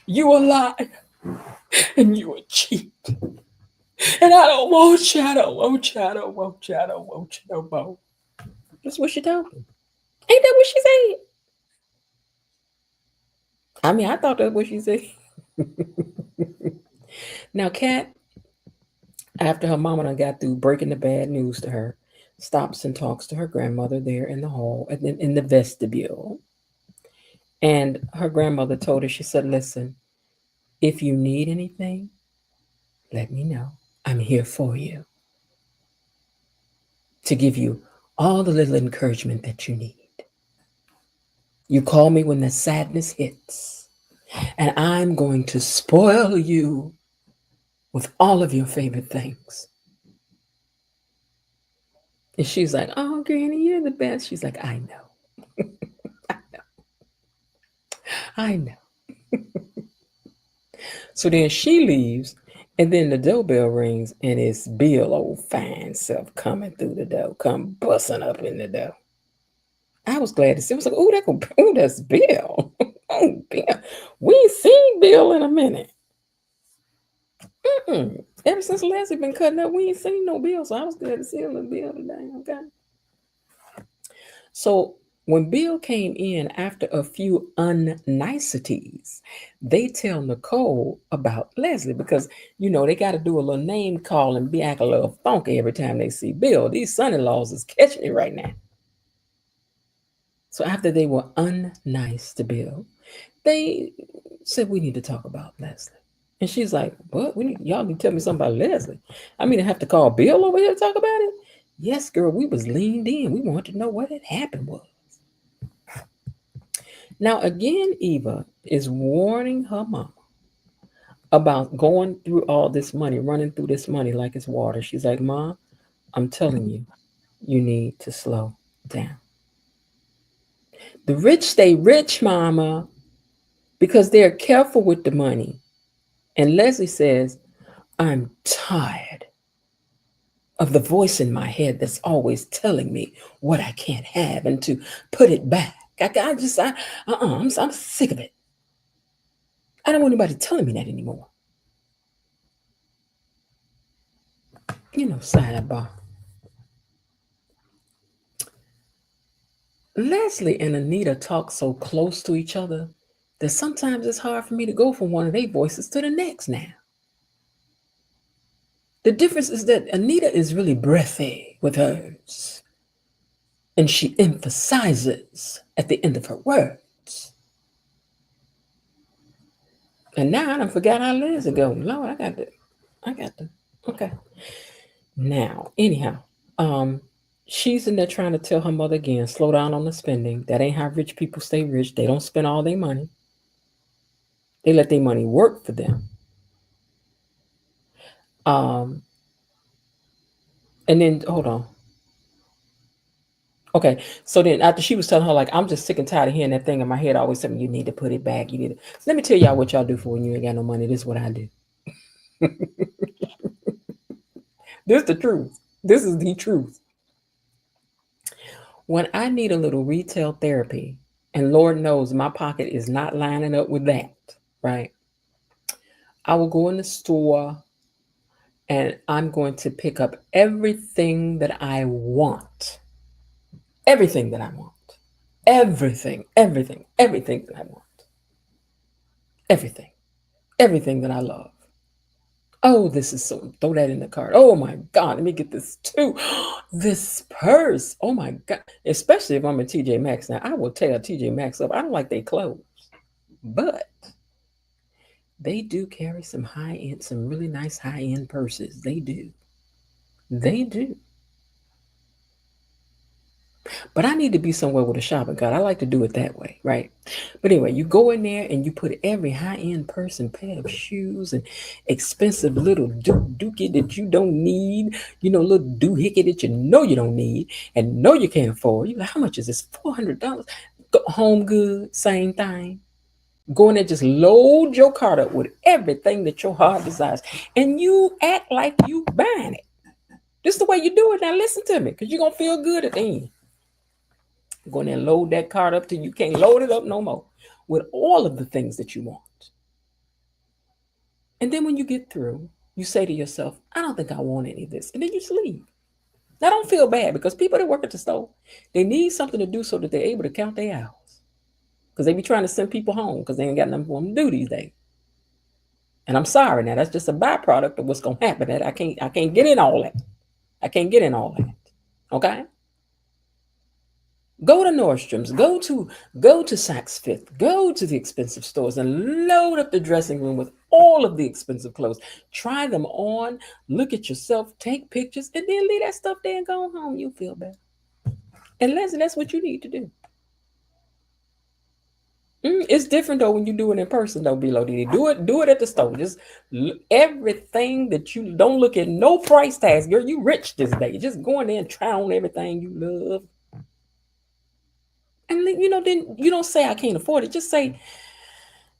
You a liar. And you a cheat. And I don't want you. I don't want you. I don't want you. I don't want you no more. That's what she told him. Ain't that what she said? I mean, I thought that's what she said. Now, Kat, after her mama done got through breaking the bad news to her, stops and talks to her grandmother there in the hall, in the vestibule. And her grandmother told her, she said, listen, if you need anything, let me know. I'm here for you. To give you all the little encouragement that you need. You call me when the sadness hits. And I'm going to spoil you with all of your favorite things. And she's like, oh, Granny, you're the best. She's like, I know. I know. So then she leaves, and then the doorbell rings, and it's Bill, old fine self, coming through the door, come busting up in the door. I was glad to see. I was like, that's Bill. Oh, Bill. We ain't seen Bill in a minute. Ever since Leslie been cutting up, we ain't seen no Bill, so I was glad to see a little Bill today. Okay. So when Bill came in after a few unniceties, they tell Nicole about Leslie because, they got to do a little name call and be act a little funky every time they see Bill. These son-in-laws is catching it right now. So after they were unnice to Bill, they said, we need to talk about Leslie. And she's like, what? Y'all need to tell me something about Leslie. I have to call Bill over here to talk about it? Yes, girl, we was leaned in. We wanted to know what had happened was. Now, again, Eva is warning her mama about going through all this money, running through this money like it's water. She's like, Mom, I'm telling you, you need to slow down. The rich stay rich, Mama, because they're careful with the money. And Leslie says, I'm tired of the voice in my head that's always telling me what I can't have and to put it back. I'm sick of it. I don't want anybody telling me that anymore. Sidebar. Leslie and Anita talk so close to each other that sometimes it's hard for me to go from one of their voices to the next now. The difference is that Anita is really breathy with hers, and she emphasizes at the end of her words. And now I done forgot how Leslie go. Lord, I got to. Okay. Now, anyhow, she's in there trying to tell her mother again, slow down on the spending. That ain't how rich people stay rich. They don't spend all their money. They let their money work for them. And then, hold on. Okay, so then after she was telling her, like, I'm just sick and tired of hearing that thing in my head always telling me, you need to put it back. You need to. Let me tell y'all what y'all do for when you ain't got no money. This is what I do. This is the truth. This is the truth. When I need a little retail therapy, and Lord knows my pocket is not lining up with that, right? I will go in the store and I'm going to pick up everything that I want. Everything that I want. Everything that I want. Everything that I love. Oh, this is so, throw that in the cart. Oh my God, let me get this too. This purse. Oh my God. Especially if I'm at TJ Maxx. Now, I will tear TJ Maxx up. I don't like their clothes. But they do carry some high-end, some really nice high-end purses. They do. But I need to be somewhere with a shopping cart. I like to do it that way, right? But anyway, you go in there and you put every high-end purse and pair of shoes and expensive little dookie that you don't need, little doohickey that you don't need and know you can't afford. You're like, how much is this? $400? Go Home Goods, same thing. Go in there, just load your cart up with everything that your heart desires. And you act like you buying it. This is the way you do it. Now listen to me, because you're going to feel good at the end. Go in there and load that cart up till you can't load it up no more with all of the things that you want. And then when you get through, you say to yourself, I don't think I want any of this. And then you just leave. Now don't feel bad, because people that work at the store, they need something to do so that they're able to count their hours. Because they be trying to send people home because they ain't got nothing for them to do these days. And I'm sorry now, that's just a byproduct of what's going to happen. That I can't get in all that. Okay? Go to Nordstrom's, go to Saks Fifth, go to the expensive stores and load up the dressing room with all of the expensive clothes. Try them on, look at yourself, take pictures, and then leave that stuff there and go home. You'll feel better. And Leslie, that's what you need to do. It's different though when you do it in person though, below D. Do it at the store. Just everything that you don't look at, no price tags. Girl, you rich this day. Just go in there and try on everything you love. And then you don't say I can't afford it. Just say,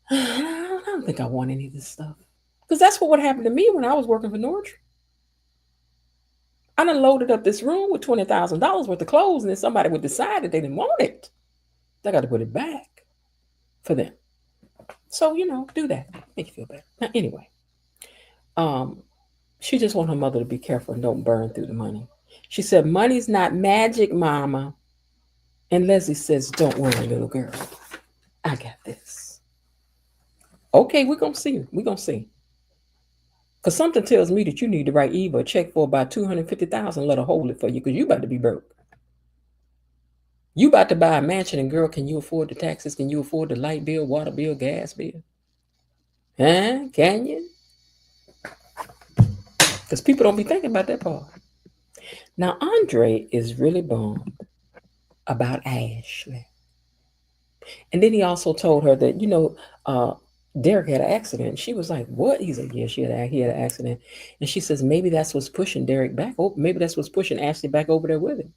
I don't think I want any of this stuff. Because that's what would happen to me when I was working for Nordstrom. I done loaded up this room with $20,000 worth of clothes, and then somebody would decide that they didn't want it. They got to put it back for them. So, do that. Make you feel better. Now, anyway, she just wants her mother to be careful and don't burn through the money. She said, money's not magic, Mama. And Leslie says, "Don't worry, little girl. I got this." Okay, we're going to see. We're going to see. Because something tells me that you need to write Eva a check for about $250,000, let her hold it for you, because you about to be broke. You about to buy a mansion, and girl, can you afford the taxes? Can you afford the light bill, water bill, gas bill? Huh? Can you? Because people don't be thinking about that part. Now, Andre is really bummed about Ashley. And then he also told her that, Derek had an accident. She was like, "What?" He's like, "Yeah, he had an accident." And she says, maybe that's what's pushing Derek back. Oh, maybe that's what's pushing Ashley back over there with him.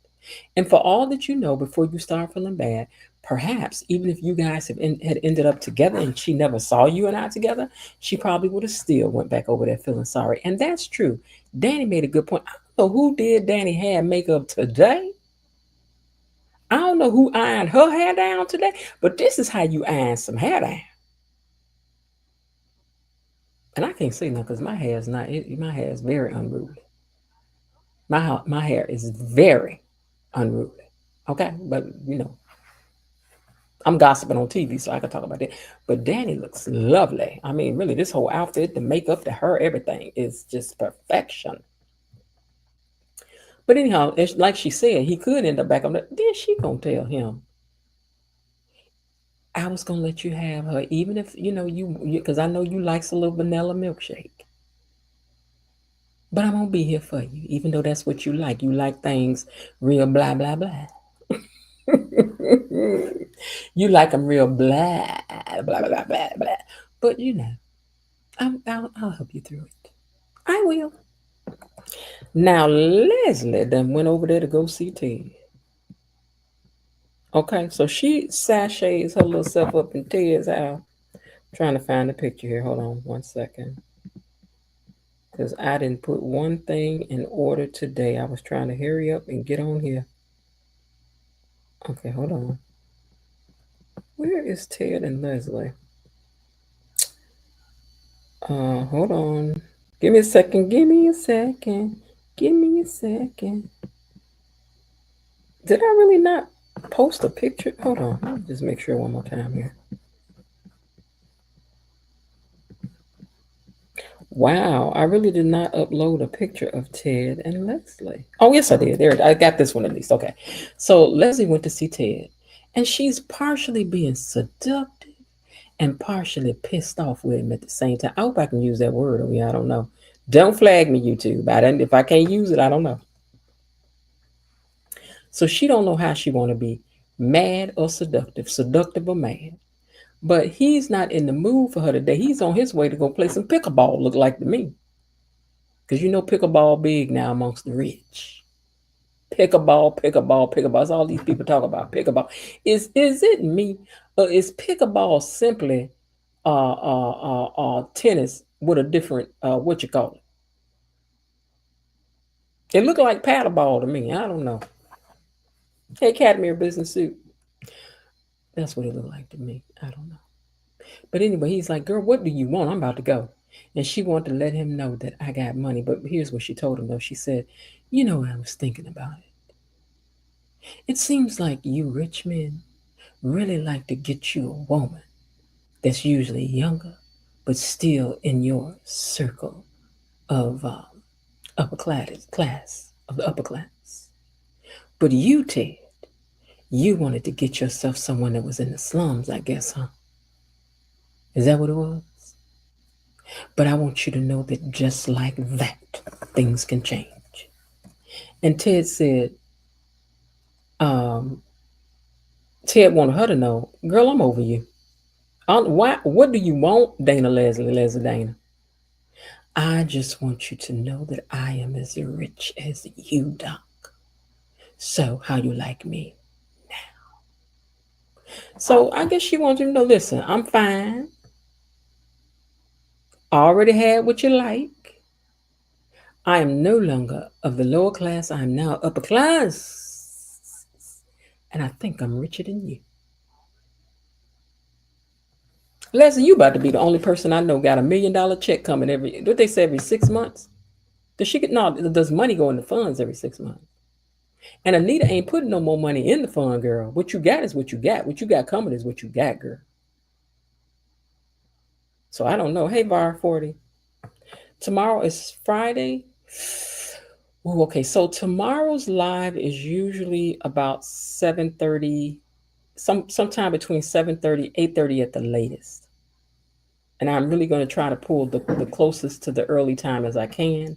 And for all that you know, before you start feeling bad, perhaps even if you guys had ended up together and she never saw you and I together, she probably would have still went back over there feeling sorry. And that's true. Danny made a good point. I don't know who did Danny hair makeup today. I don't know who ironed her hair down today, but this is how you iron some hair down. And I can't say nothing because my hair is not. My hair is very unruly. My hair is very unruly. Okay, but I'm gossiping on TV, so I can talk about that. But Danny looks lovely. I mean, really, this whole outfit, the makeup, the hair, everything is just perfection. But anyhow, like she said, he could end up back on that. Then she gonna tell him, "I was gonna let you have her, even if you because I know you likes a little vanilla milkshake. But I'm gonna be here for you, even though that's what you like. You like things real blah blah blah. You like them real blah blah blah blah blah. But I'll help you through it. I will." Now Leslie then went over there to go see Ted. Okay, so she sachets her little self up in Ted's house. Trying to find the picture here. Hold on 1 second. Because I didn't put one thing in order today. I was trying to hurry up and get on here. Okay, hold on. Where is Ted and Leslie? Hold on. Give me a second. Give me a second. Give me a second. Did I really not post a picture? Hold on. Let me just make sure one more time here. Wow, I really did not upload a picture of Ted and Leslie. Oh, yes, I did. There, I got this one at least. Okay. So Leslie went to see Ted, and she's partially being seductive and partially pissed off with him at the same time. I hope I can use that word. I mean, I don't know. Don't flag me, YouTube. If I can't use it, I don't know. So she don't know how she want to be mad or seductive or mad. But he's not in the mood for her today. He's on his way to go play some pickleball, look like to me. Because pickleball big now amongst the rich. Pickleball. That's all these people talk about. Pickleball. Is it me? Or is pickleball simply tennis with a different what you call it? It looked like paddleball to me. I don't know. Hey, Academy of Business suit. That's what it looked like to me. I don't know. But anyway, he's like, "Girl, what do you want? I'm about to go." And she wanted to let him know that I got money. But here's what she told him, though. She said, I was thinking about it. It seems like you rich men really like to get you a woman that's usually younger, but still in your circle of upper class of the upper class. But you, Ted, you wanted to get yourself someone that was in the slums, I guess, huh? Is that what it was? But I want you to know that just like that, things can change. And Ted said, Ted wanted her to know, "Girl, I'm over you. What do you want, Dana Leslie Dana? I just want you to know that I am as rich as you, Doc. So how you like me now?" So I guess she wants you to know, listen, I'm fine. I already had what you like. I am no longer of the lower class. I am now upper class. And I think I'm richer than you. Leslie, you about to be the only person I know got $1 million check coming every 6 months? Does money go in the funds every 6 months? And Anita ain't putting no more money in the fund, girl. What you got is what you got. What you got coming is what you got, girl. So I don't know. Hey, Bar 40. Tomorrow is Friday. Ooh, okay, so tomorrow's live is usually about 7:30, sometime between 7:30, 8:30 at the latest. And I'm really going to try to pull the closest to the early time as I can.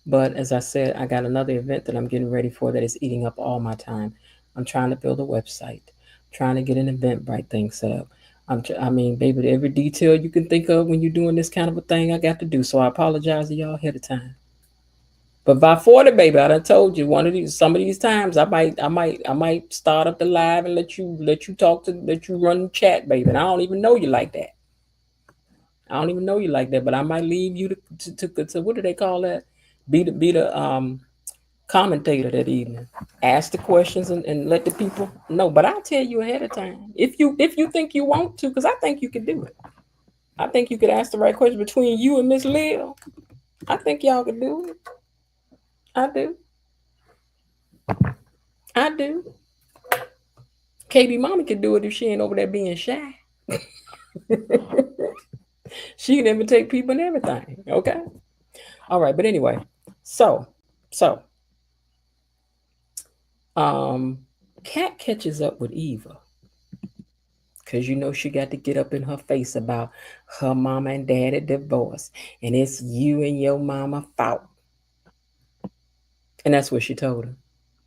But as I said, I got another event that I'm getting ready for that is eating up all my time. I'm trying to build a website, trying to get an Eventbrite thing set up. I mean, baby, every detail you can think of when you're doing this kind of a thing, I got to do. So I apologize to y'all ahead of time. But by 40, baby, I done told you some of these times I might start up the live and let you run the chat, baby. And I don't even know you like that. But I might leave you to what do they call that? Be the commentator that evening. Ask the questions and let the people know. But I'll tell you ahead of time. If you think you want to, because I think you could do it. I think you could ask the right question between you and Miss Lil. I think y'all could do it. I do. KB Mama could do it if she ain't over there being shy. She can imitate people and everything. Okay. All right. But anyway, so Kat catches up with Eva. Because you know she got to get up in her face about her mama and daddy divorce. And it's you and your mama fault. And that's what she told her.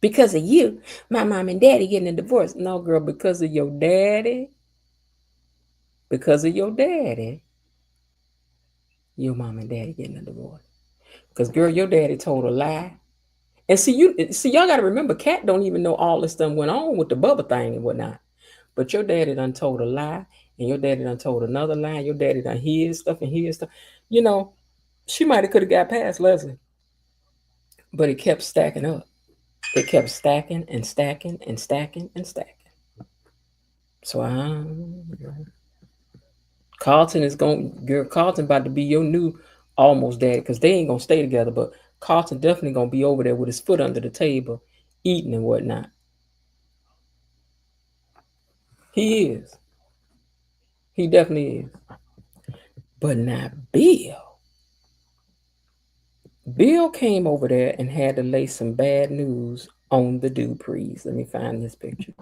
Because of you, my mom and daddy getting a divorce. No, girl, because of your daddy. Because of your daddy. Your mom and daddy getting a divorce. Because, girl, your daddy told a lie. And see, y'all got to remember, Kat don't even know all this stuff went on with the Bubba thing and whatnot. But your daddy done told a lie, and your daddy done told another lie, and your daddy done his stuff and his stuff. You know, she might have could have got past Leslie, but it kept stacking up. It kept stacking and stacking and stacking and stacking. So Carlton about to be your new almost daddy, because they ain't gonna stay together, but Carlton definitely gonna be over there with his foot under the table, eating and whatnot. He is. He definitely is. But not Bill. Bill came over there and had to lay some bad news on the Duprees. Let me find this picture.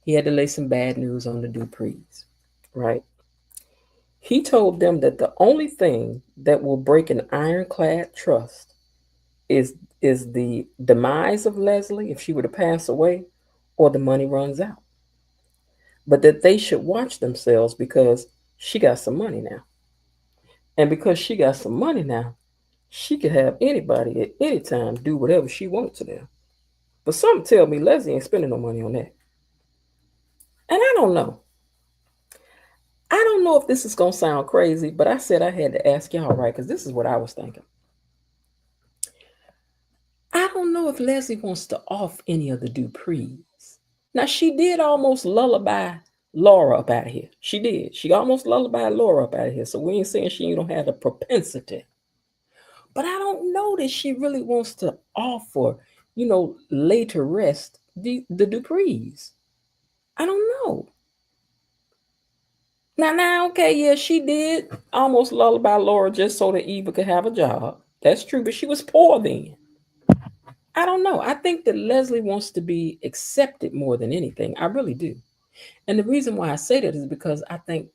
He had to lay some bad news on the Duprees, right? He told them that the only thing that will break an ironclad trust is the demise of Leslie if she were to pass away, or the money runs out. But that they should watch themselves because she got some money now. And because she got some money now, she could have anybody at any time do whatever she wants to them. But something tell me Leslie ain't spending no money on that. And I don't know. I don't know if this is going to sound crazy, but I said I had to ask y'all, right? Because this is what I was thinking. I don't know if Leslie wants to off any of the Duprees. Now, she did almost lullaby Laura up out of here. She did. She almost lullabied Laura up out of here. So we ain't saying she don't have the propensity. But I don't know that she really wants to offer, lay to rest the Duprees. I don't know. Now, okay, yeah, she did almost lullaby Laura just so that Eva could have a job. That's true, but she was poor then. I don't know. I think that Leslie wants to be accepted more than anything. I really do. And the reason why I say that is because I think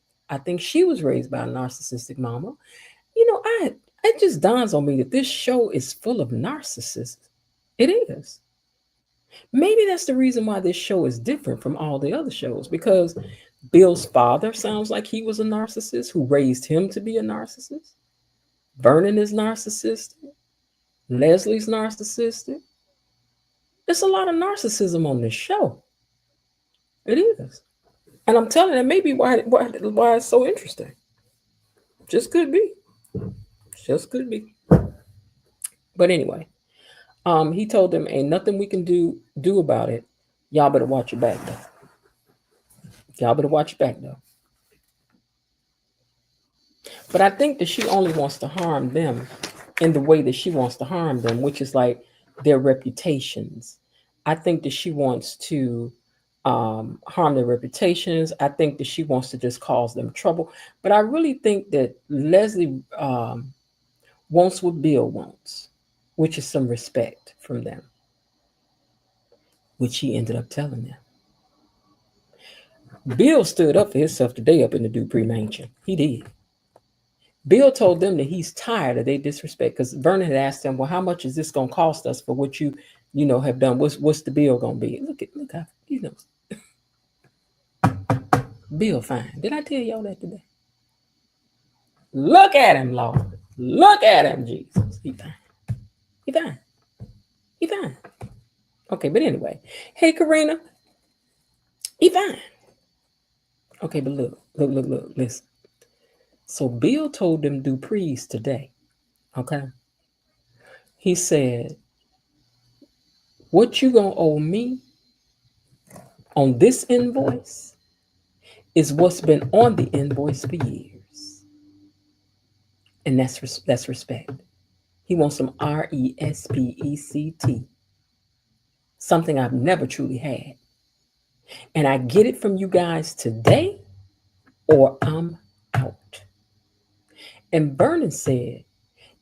she was raised by a narcissistic mama. It just dawns on me that this show is full of narcissists. It is. Maybe that's the reason why this show is different from all the other shows, because Bill's father sounds like he was a narcissist who raised him to be a narcissist. Vernon is narcissistic. Leslie's narcissistic. There's a lot of narcissism on this show. It is. And I'm telling you, maybe why it's so interesting. Just could be. But anyway, he told them ain't nothing we can do about it. Y'all better watch your back though. But I think that she only wants to harm them in the way that she wants to harm them, which is like their reputations. I think that she wants to harm their reputations. I think that she wants to just cause them trouble. But I really think that Leslie wants what Bill wants, which is some respect from them, which he ended up telling them. Bill stood up for himself today up in the Dupree mansion. He did. Bill told them that he's tired of their disrespect because Vernon had asked him, well, how much is this going to cost us for what you have done? What's the bill going to be? Look how, Bill fine. Did I tell y'all that today? Look at him, Lord. Look at him, Jesus. He fine. He fine. He fine. Okay, but anyway. Hey, Karina. He fine. Okay, but look, listen. So Bill told them Duprees today, okay? He said, what you gonna owe me on this invoice is what's been on the invoice for years. And that's respect. He wants some RESPECT, something I've never truly had. And I get it from you guys today or I'm out. And Vernon said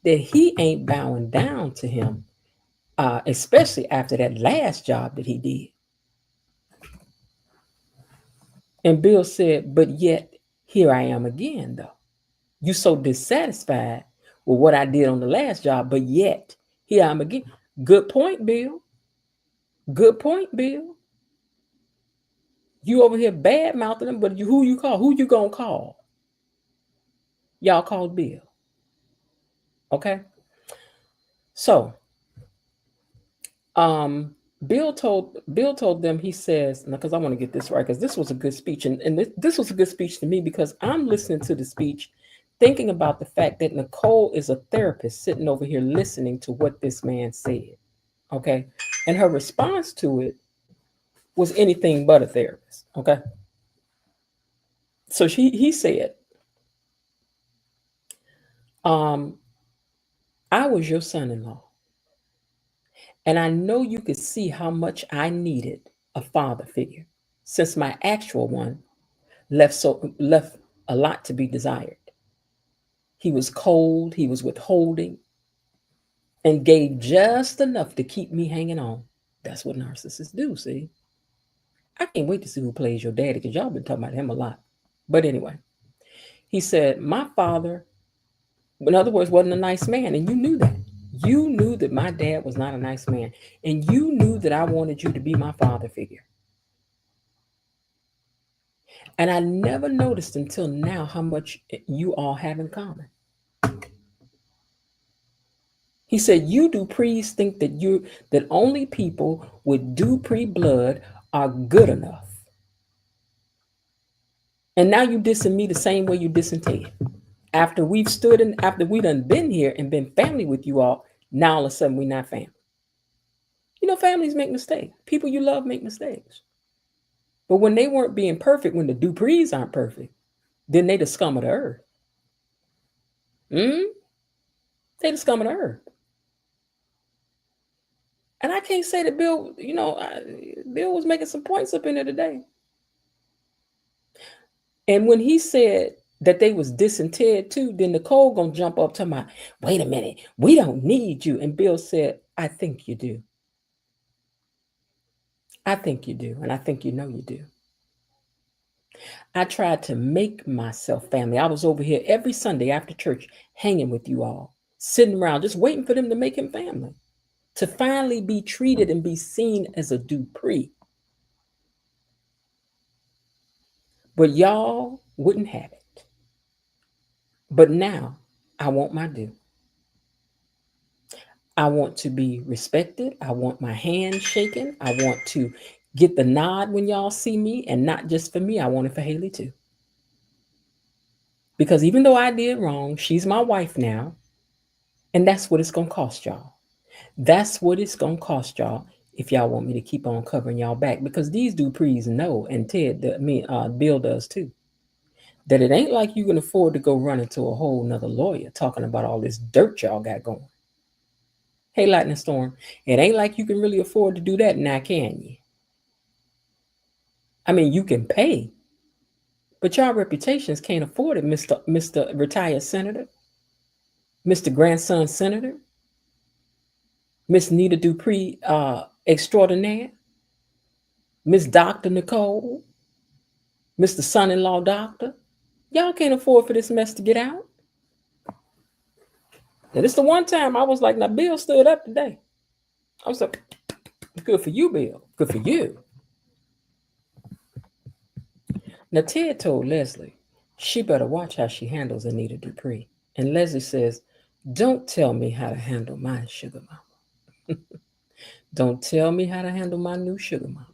that he ain't bowing down to him, especially after that last job that he did. And Bill said, but yet here I am again, though. You so dissatisfied with what I did on the last job, but yet here I'm again. Good point, Bill. Good point, Bill. You over here bad mouthing them, but who you call? Who you gonna call? Y'all called Bill. Okay. So, Bill told them, he says, because I want to get this right, because this was a good speech, and this was a good speech to me because I'm listening to the speech, thinking about the fact that Nicole is a therapist sitting over here listening to what this man said. Okay, and her response to it was anything but a therapist. Okay, so he said, I was your son-in-law. And I know you could see how much I needed a father figure, since my actual one left a lot to be desired. He was cold, he was withholding, and gave just enough to keep me hanging on. That's what narcissists do, see? I can't wait to see who plays your daddy, because y'all been talking about him a lot. But anyway, he said, my father, in other words, wasn't a nice man, and you knew that. You knew that my dad was not a nice man, and you knew that I wanted you to be my father figure. And I never noticed until now how much you all have in common. He said, you Duprees think that only people with Dupree blood are good enough. And now you dissing me the same way you dissing Ted. After we've stood and after we done been here and been family with you all, now all of a sudden we're not family. You know, families make mistakes. People you love make mistakes. But when they weren't being perfect, when the Duprees aren't perfect, then they the scum of the earth. They the scum of the earth. And I can't say that Bill, Bill was making some points up in there today. And when he said that they was dissing Ted too, then Nicole gonna jump up to my, wait a minute, we don't need you. And Bill said, I think you do. I think you do. And I think you know you do. I tried to make myself family. I was over here every Sunday after church, hanging with you all, sitting around, just waiting for them to make him family, to finally be treated and be seen as a Dupree. But y'all wouldn't have it. But now I want my due. I want to be respected. I want my hand shaken. I want to get the nod when y'all see me, and not just for me. I want it for Haley too. Because even though I did wrong, she's my wife now. And that's what it's going to cost y'all. That's what it's going to cost y'all if y'all want me to keep on covering y'all back. Because these Duprees know, and Bill does too, that it ain't like you can afford to go run into a whole nother lawyer talking about all this dirt y'all got going. Hey, Lightning Storm, it ain't like you can really afford to do that now, can you? I mean, you can pay, but y'all reputations can't afford it, Mr. Retired Senator, Mr. Grandson Senator, Miss Nita Dupree Extraordinaire, Miss Dr. Nicole, Mr. Son-in-Law Doctor. Y'all can't afford for this mess to get out. And it's the one time I was like, now Bill stood up today. I was like, good for you, Bill. Good for you. Now Ted told Leslie she better watch how she handles Anita Dupree. And Leslie says, don't tell me how to handle my sugar mama. Don't tell me how to handle my new sugar mama.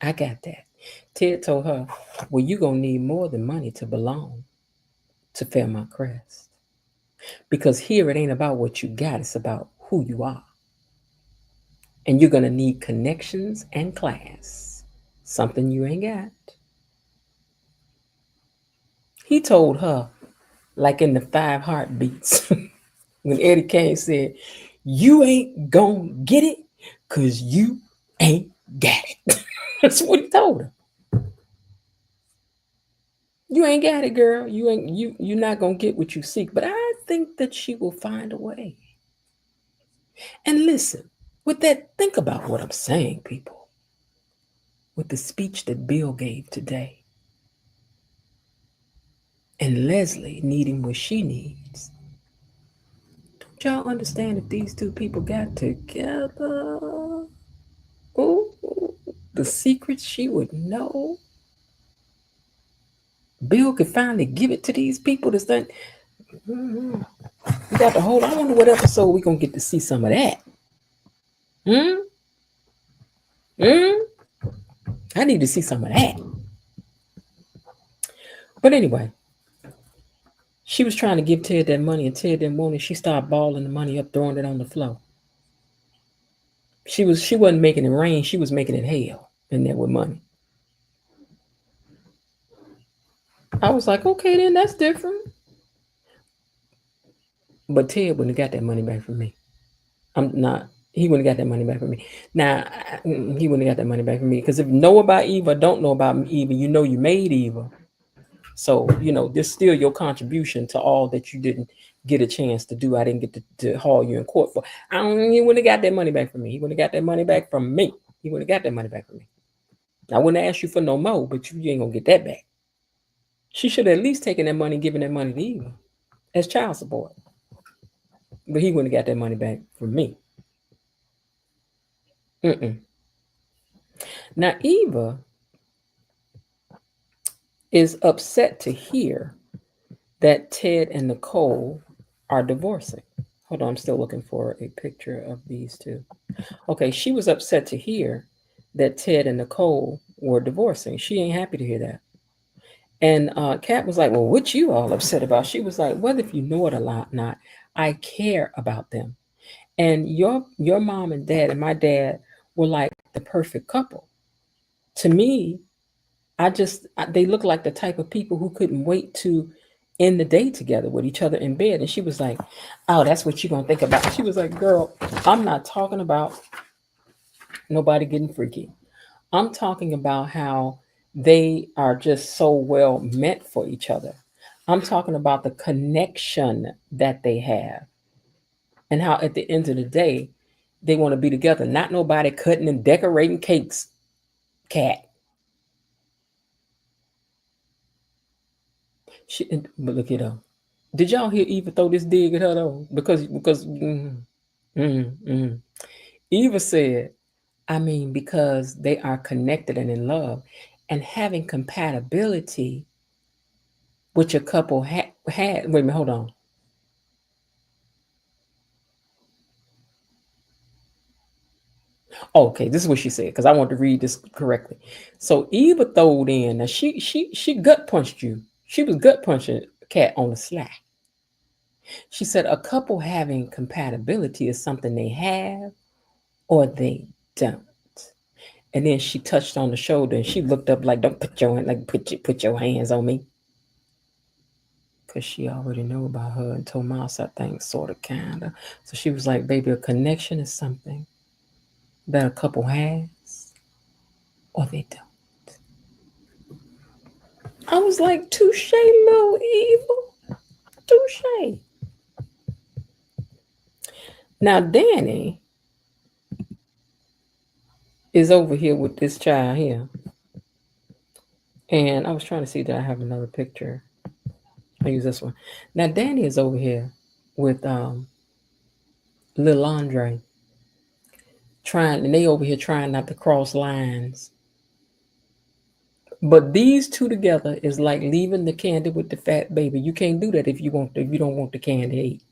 I got that. Ted told her, well, you're going to need more than money to belong to Fairmont Crest. Because here it ain't about what you got, it's about who you are. And you're going to need connections and class, something you ain't got. He told her, like in the 5 Heartbeats, when Eddie Kane said, you ain't gonna get it because you ain't got it. That's what he told her. You ain't got it, girl. You're not gonna get what you seek. But I think that she will find a way. And listen, with that, think about what I'm saying, people. With the speech that Bill gave today. And Leslie needing what she needs. Don't y'all understand if these two people got together? Ooh, the secrets she would know. Bill could finally give it to these people that's done. We got to hold. I wonder what episode we're going to get to see some of that. I need to see some of that. But anyway, she was trying to give Ted that money, and Ted didn't want it. She started balling the money up, throwing it on the floor. She wasn't making it rain. She was making it hail in there with money. I was like, okay, then that's different. But Ted wouldn't have got that money back from me. He wouldn't have got that money back from me. Now, he wouldn't have got that money back from me. Because if you know about Eva, don't know about Eva, you know you made Eva. So, this is still your contribution to all that you didn't get a chance to do. I didn't get to haul you in court for. He wouldn't have got that money back from me. He wouldn't have got that money back from me. He wouldn't have got that money back from me. I wouldn't ask you for no more, but you ain't going to get that back. She should have at least taken that money, given that money to Eva as child support. But he wouldn't have got that money back from me. Now, Eva is upset to hear that Ted and Nicole are divorcing. Hold on, I'm still looking for a picture of these two. Okay, she was upset to hear that Ted and Nicole were divorcing. She ain't happy to hear that. And Kat was like, well, what you all upset about? She was like, whether if you know it or not, I care about them. And your mom and dad and my dad were like the perfect couple. To me, they look like the type of people who couldn't wait to end the day together with each other in bed. And she was like, oh, that's what you're going to think about. She was like, girl, I'm not talking about nobody getting freaky. I'm talking about how they are just so well meant for each other. I'm talking about the connection that they have and how at the end of the day, they want to be together. Not nobody cutting and decorating cakes, Kat. But look at her. Did y'all hear Eva throw this dig at her though? Because Eva said, because they are connected and in love, and having compatibility, which a couple had. Wait a minute, hold on. Okay, this is what she said, because I want to read this correctly. So Eva throwed in. Now she gut punched you. She was gut punching Kat on the sly. She said a couple having compatibility is something they have or they don't. And then she touched on the shoulder and she looked up like, don't put your hands on me. because she already knew about her and Tomas, I think, sort of, kind of. So she was like, baby, a connection is something that a couple has or they don't. I was like, touche, little evil. Touche. Now, Danny is over here with this child here. And I was trying to see that I have another picture. I use this one. Now, Danny is over here with little Andre. And they over here trying not to cross lines. But these two together is like leaving the candy with the fat baby. You can't do that if you don't want the candy ate.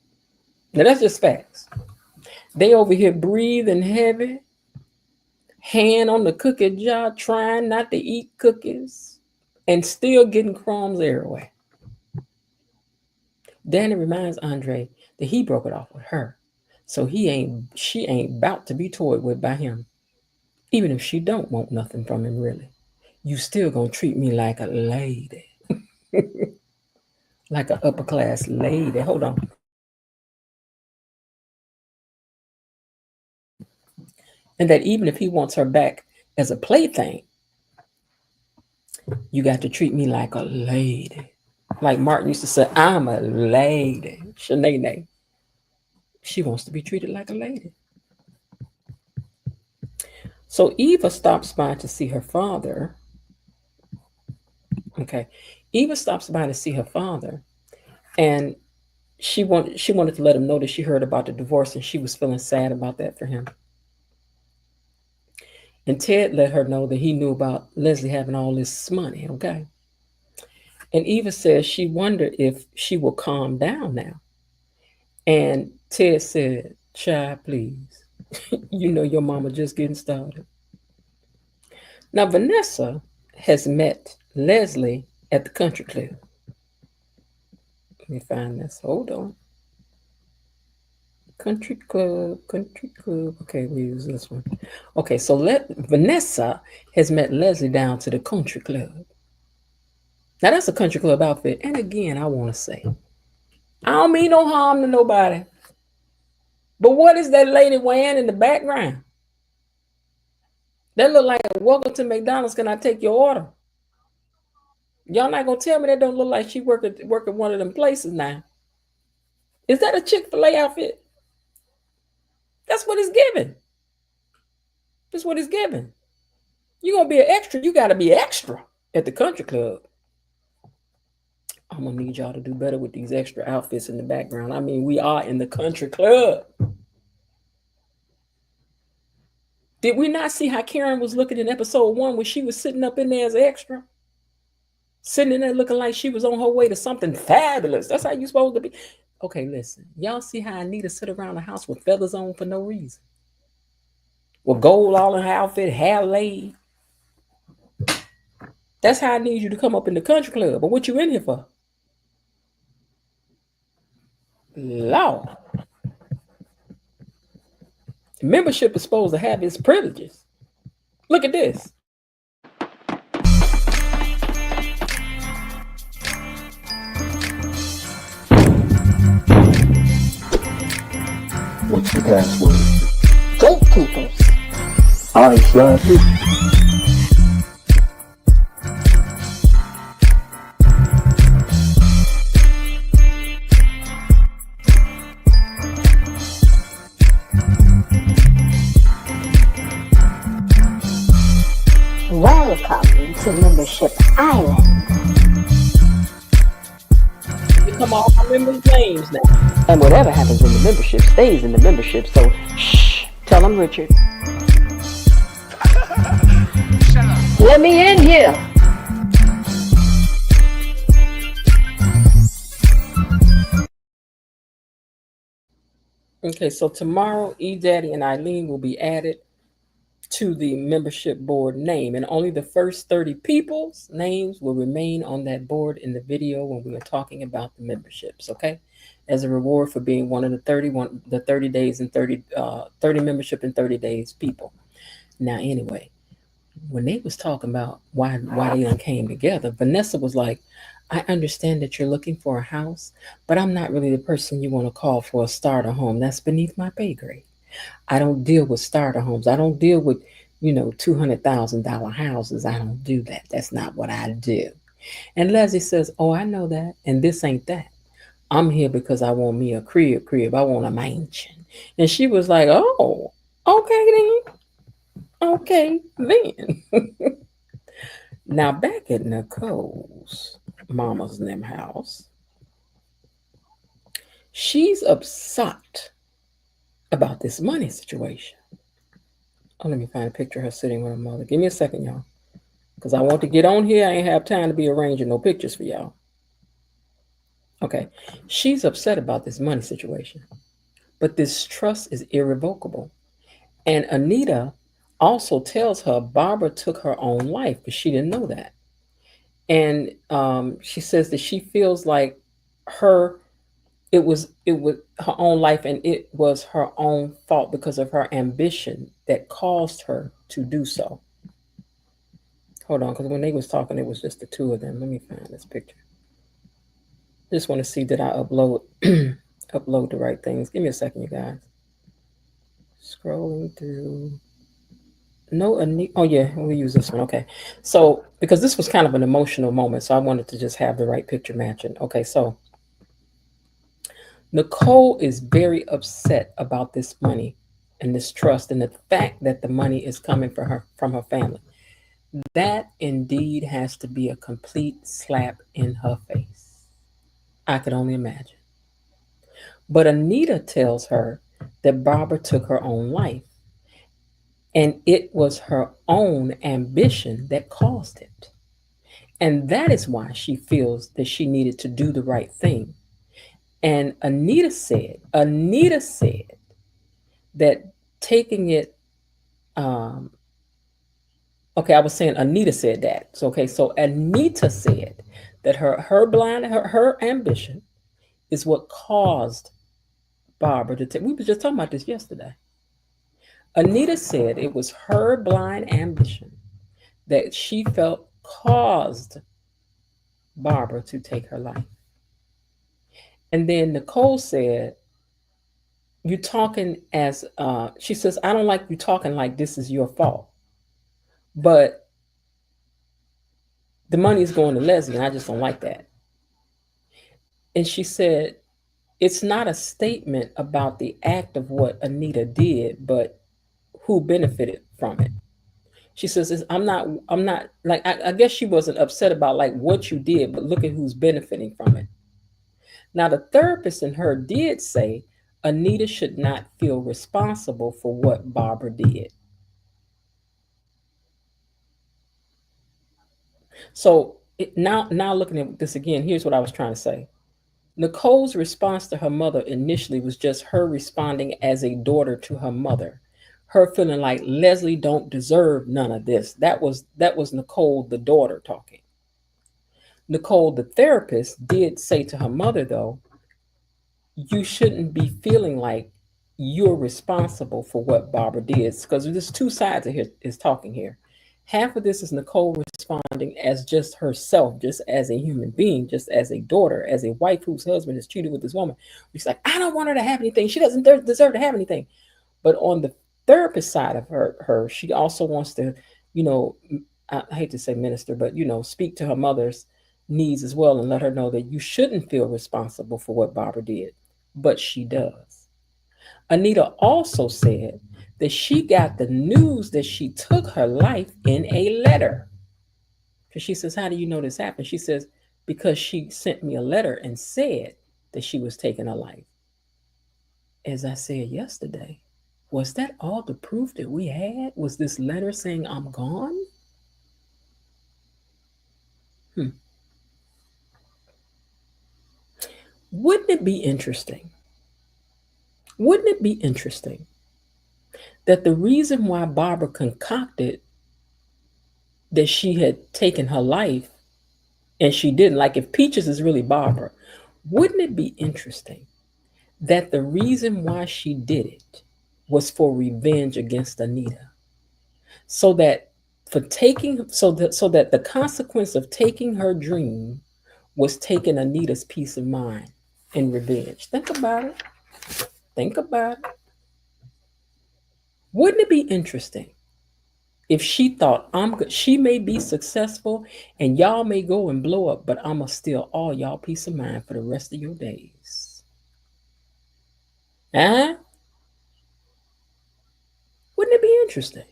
Now that's just facts. They over here breathing heavy, hand on the cookie jar, trying not to eat cookies, and still getting crumbs everywhere. Danny reminds Andre that he broke it off with her, so she ain't about to be toyed with by him. Even if she don't want nothing from him, really. You still gonna treat me like a lady. Like an upper class lady. Hold on. And that even if he wants her back as a plaything, you got to treat me like a lady. Like Martin used to say, I'm a lady. Shanae. She wants to be treated like a lady. So Eva stops by to see her father. Okay. Eva stops by to see her father, and she wanted to let him know that she heard about the divorce and she was feeling sad about that for him. And Ted let her know that he knew about Leslie having all this money, okay? And Eva says she wondered if she will calm down now. And Ted said, child, please. You know your mama just getting started. Now, Vanessa has met Leslie at the country club. Let me find this. Hold on. Country club. Okay, we use this one. Okay, so Vanessa has met Leslie down to the country club. Now, that's a country club outfit. And again, I want to say, I don't mean no harm to nobody. But what is that lady wearing in the background? That look like a welcome to McDonald's. Can I take your order? Y'all not going to tell me that don't look like she work at one of them places now. Is that a Chick-fil-A outfit? That's what it's giving. That's what it's giving. You're going to be an extra. You got to be extra at the country club. I'm going to need y'all to do better with these extra outfits in the background. I mean, we are in the country club. Did we not see how Karen was looking in episode 1 when she was sitting up in there as an extra? Sitting in there looking like she was on her way to something fabulous. That's how you supposed to be. Okay, listen. Y'all see how Anita sit around the house with feathers on for no reason? With gold all in her outfit, hair laid. That's how I need you to come up in the country club. But what you in here for? Lord. Membership is supposed to have its privileges. Look at this. What's the password? Gatekeepers. Ice Latte. Welcome to Membership Island. We come all our members' names now. And whatever happens in the membership stays in the membership. So, shh, tell them, Richard. Let me in here. Okay, so tomorrow, E-Daddy and Eileen will be added to the membership board name, and only the first 30 people's names will remain on that board in the video when we are talking about the memberships, okay? As a reward for being one of the 30 days and 30 membership in 30 days people. Now, anyway, when they was talking about why they done came together, Vanessa was like, I understand that you're looking for a house, but I'm not really the person you want to call for a starter home. That's beneath my pay grade. I don't deal with starter homes. I don't deal with, $200,000 houses. I don't do that. That's not what I do. And Leslie says, oh, I know that. And this ain't that. I'm here because I want me a crib. I want a mansion. And she was like, oh, okay then. Okay then. Now back at Nicole's mama's them house, she's upset about this money situation. Oh, let me find a picture of her sitting with her mother. Give me a second, y'all. Because I want to get on here. I ain't have time to be arranging no pictures for y'all. Okay. She's upset about this money situation. But this trust is irrevocable. And Anita also tells her Barbara took her own life, but she didn't know that. And she says that she feels like her it was her own life, and it was her own fault because of her ambition that caused her to do so. Hold on, because when they was talking, it was just the two of them. Let me find this picture. Just want to see that I upload upload the right things. Give me a second, you guys. Scrolling through. No, oh yeah, we'll use this one. Okay, so because this was kind of an emotional moment, so I wanted to just have the right picture matching. Okay, so Nicole is very upset about this money and this trust and the fact that the money is coming from her family. That indeed has to be a complete slap in her face. I could only imagine. But Anita tells her that Barbara took her own life, and it was her own ambition that caused it. And that is why she feels that she needed to do the right thing. And Anita said that taking it, okay, I was saying Anita said that. So, okay, so Anita said that her ambition is what caused Barbara to take. We were just talking about this yesterday. Anita said it was her blind ambition that she felt caused Barbara to take her life. And then Nicole said, "You talking as," she says, "I don't like you talking like this is your fault. But the money is going to Leslie, and I just don't like that." And she said, it's not a statement about the act of what Anita did, but who benefited from it. She says, I'm not like, I guess she wasn't upset about like what you did, but look at who's benefiting from it. Now, the therapist in her did say Anita should not feel responsible for what Barbara did. So now looking at this again, here's what I was trying to say. Nicole's response to her mother initially was just her responding as a daughter to her mother. Her feeling like Leslie don't deserve none of this. That was Nicole, the daughter, talking. Nicole, the therapist, did say to her mother, though, you shouldn't be feeling like you're responsible for what Barbara did, because there's two sides of is talking here. Half of this is Nicole responding as just herself, just as a human being, just as a daughter, as a wife whose husband is cheated with this woman. She's like, I don't want her to have anything. She doesn't deserve to have anything. But on the therapist side of her, she also wants to, I hate to say minister, but, speak to her mother's needs as well and let her know that you shouldn't feel responsible for what Barbara did. But she does. Anita also said that she got the news that she took her life in a letter. Because she says, how do you know this happened? She says, because she sent me a letter and said that she was taking her life. As I said yesterday, was that all the proof that we had? Was this letter saying I'm gone? Wouldn't it be interesting? Wouldn't it be interesting that the reason why Barbara concocted that she had taken her life and she didn't, like if Peaches is really Barbara, wouldn't it be interesting that the reason why she did it was for revenge against Anita? So that for taking so that the consequence of taking her dream was taking Anita's peace of mind in revenge. Think about it. Think about it. Wouldn't it be interesting if she thought she may be successful and y'all may go and blow up, but I'ma steal all y'all peace of mind for the rest of your days? Huh? Wouldn't it be interesting?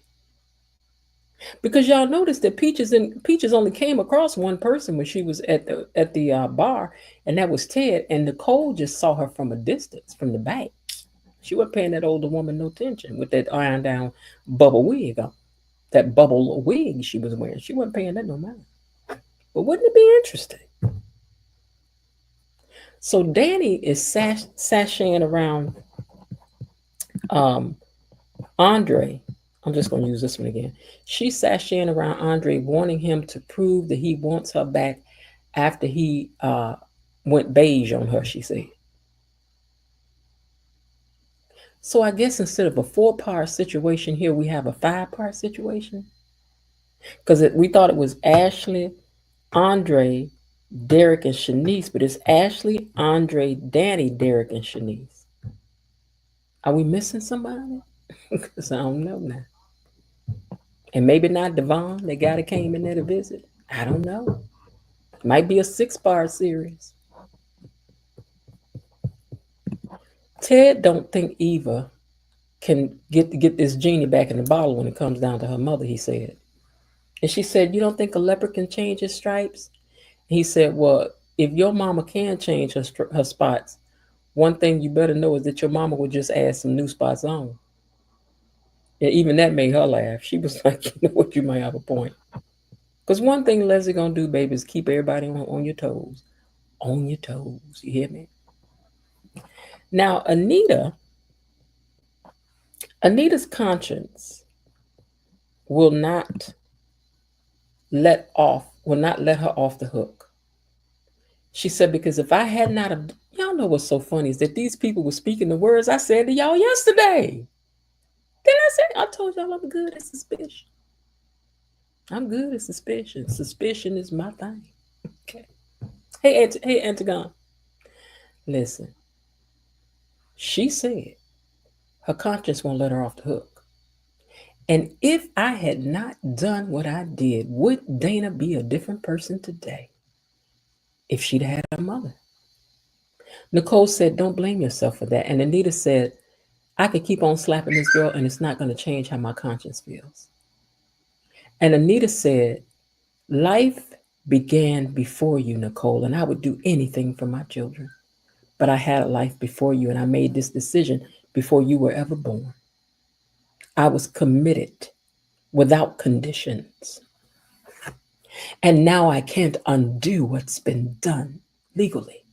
Because y'all noticed that Peaches only came across one person when she was at the bar, and that was Ted. And Nicole just saw her from a distance, from the back. She wasn't paying that older woman no attention with that iron down bubble wig on. That bubble wig she was wearing. She wasn't paying that no mind. But wouldn't it be interesting? So Danny is sashaying around Andre. I'm just going to use this one again. She's sashaying around Andre, wanting him to prove that he wants her back after he went beige on her, she said. So I guess instead of a 4-part situation here, we have a 5-part situation. Because we thought it was Ashley, Andre, Derek, and Shanice, but it's Ashley, Andre, Danny, Derek, and Shanice. Are we missing somebody? Because I don't know now. And maybe not Devon, the guy that came in there to visit. I don't know. Might be a 6-part series. Ted don't think Eva can get this genie back in the bottle when it comes down to her mother, he said. And she said, you don't think a leopard can change his stripes? He said, well, if your mama can change her spots, one thing you better know is that your mama would just add some new spots on. And even that made her laugh. She was like, you know what, you might have a point. Because one thing Leslie gonna do, baby, is keep everybody on your toes. On your toes, you hear me? Now, Anita's conscience will not let her off the hook. She said, because if I had not, y'all know what's so funny is that these people were speaking the words I said to y'all yesterday. Did I say? I told y'all I'm good at suspicion. I'm good at suspicion. Suspicion is my thing. Okay. Hey, Antigone. Listen. She said her conscience won't let her off the hook. And if I had not done what I did, would Dana be a different person today if she'd had a mother? Nicole said, don't blame yourself for that. And Anita said, I could keep on slapping this girl and it's not going to change how my conscience feels. And Anita said, life began before you, Nicole, and I would do anything for my children. But I had a life before you, and I made this decision before you were ever born. I was committed without conditions. And now I can't undo what's been done legally.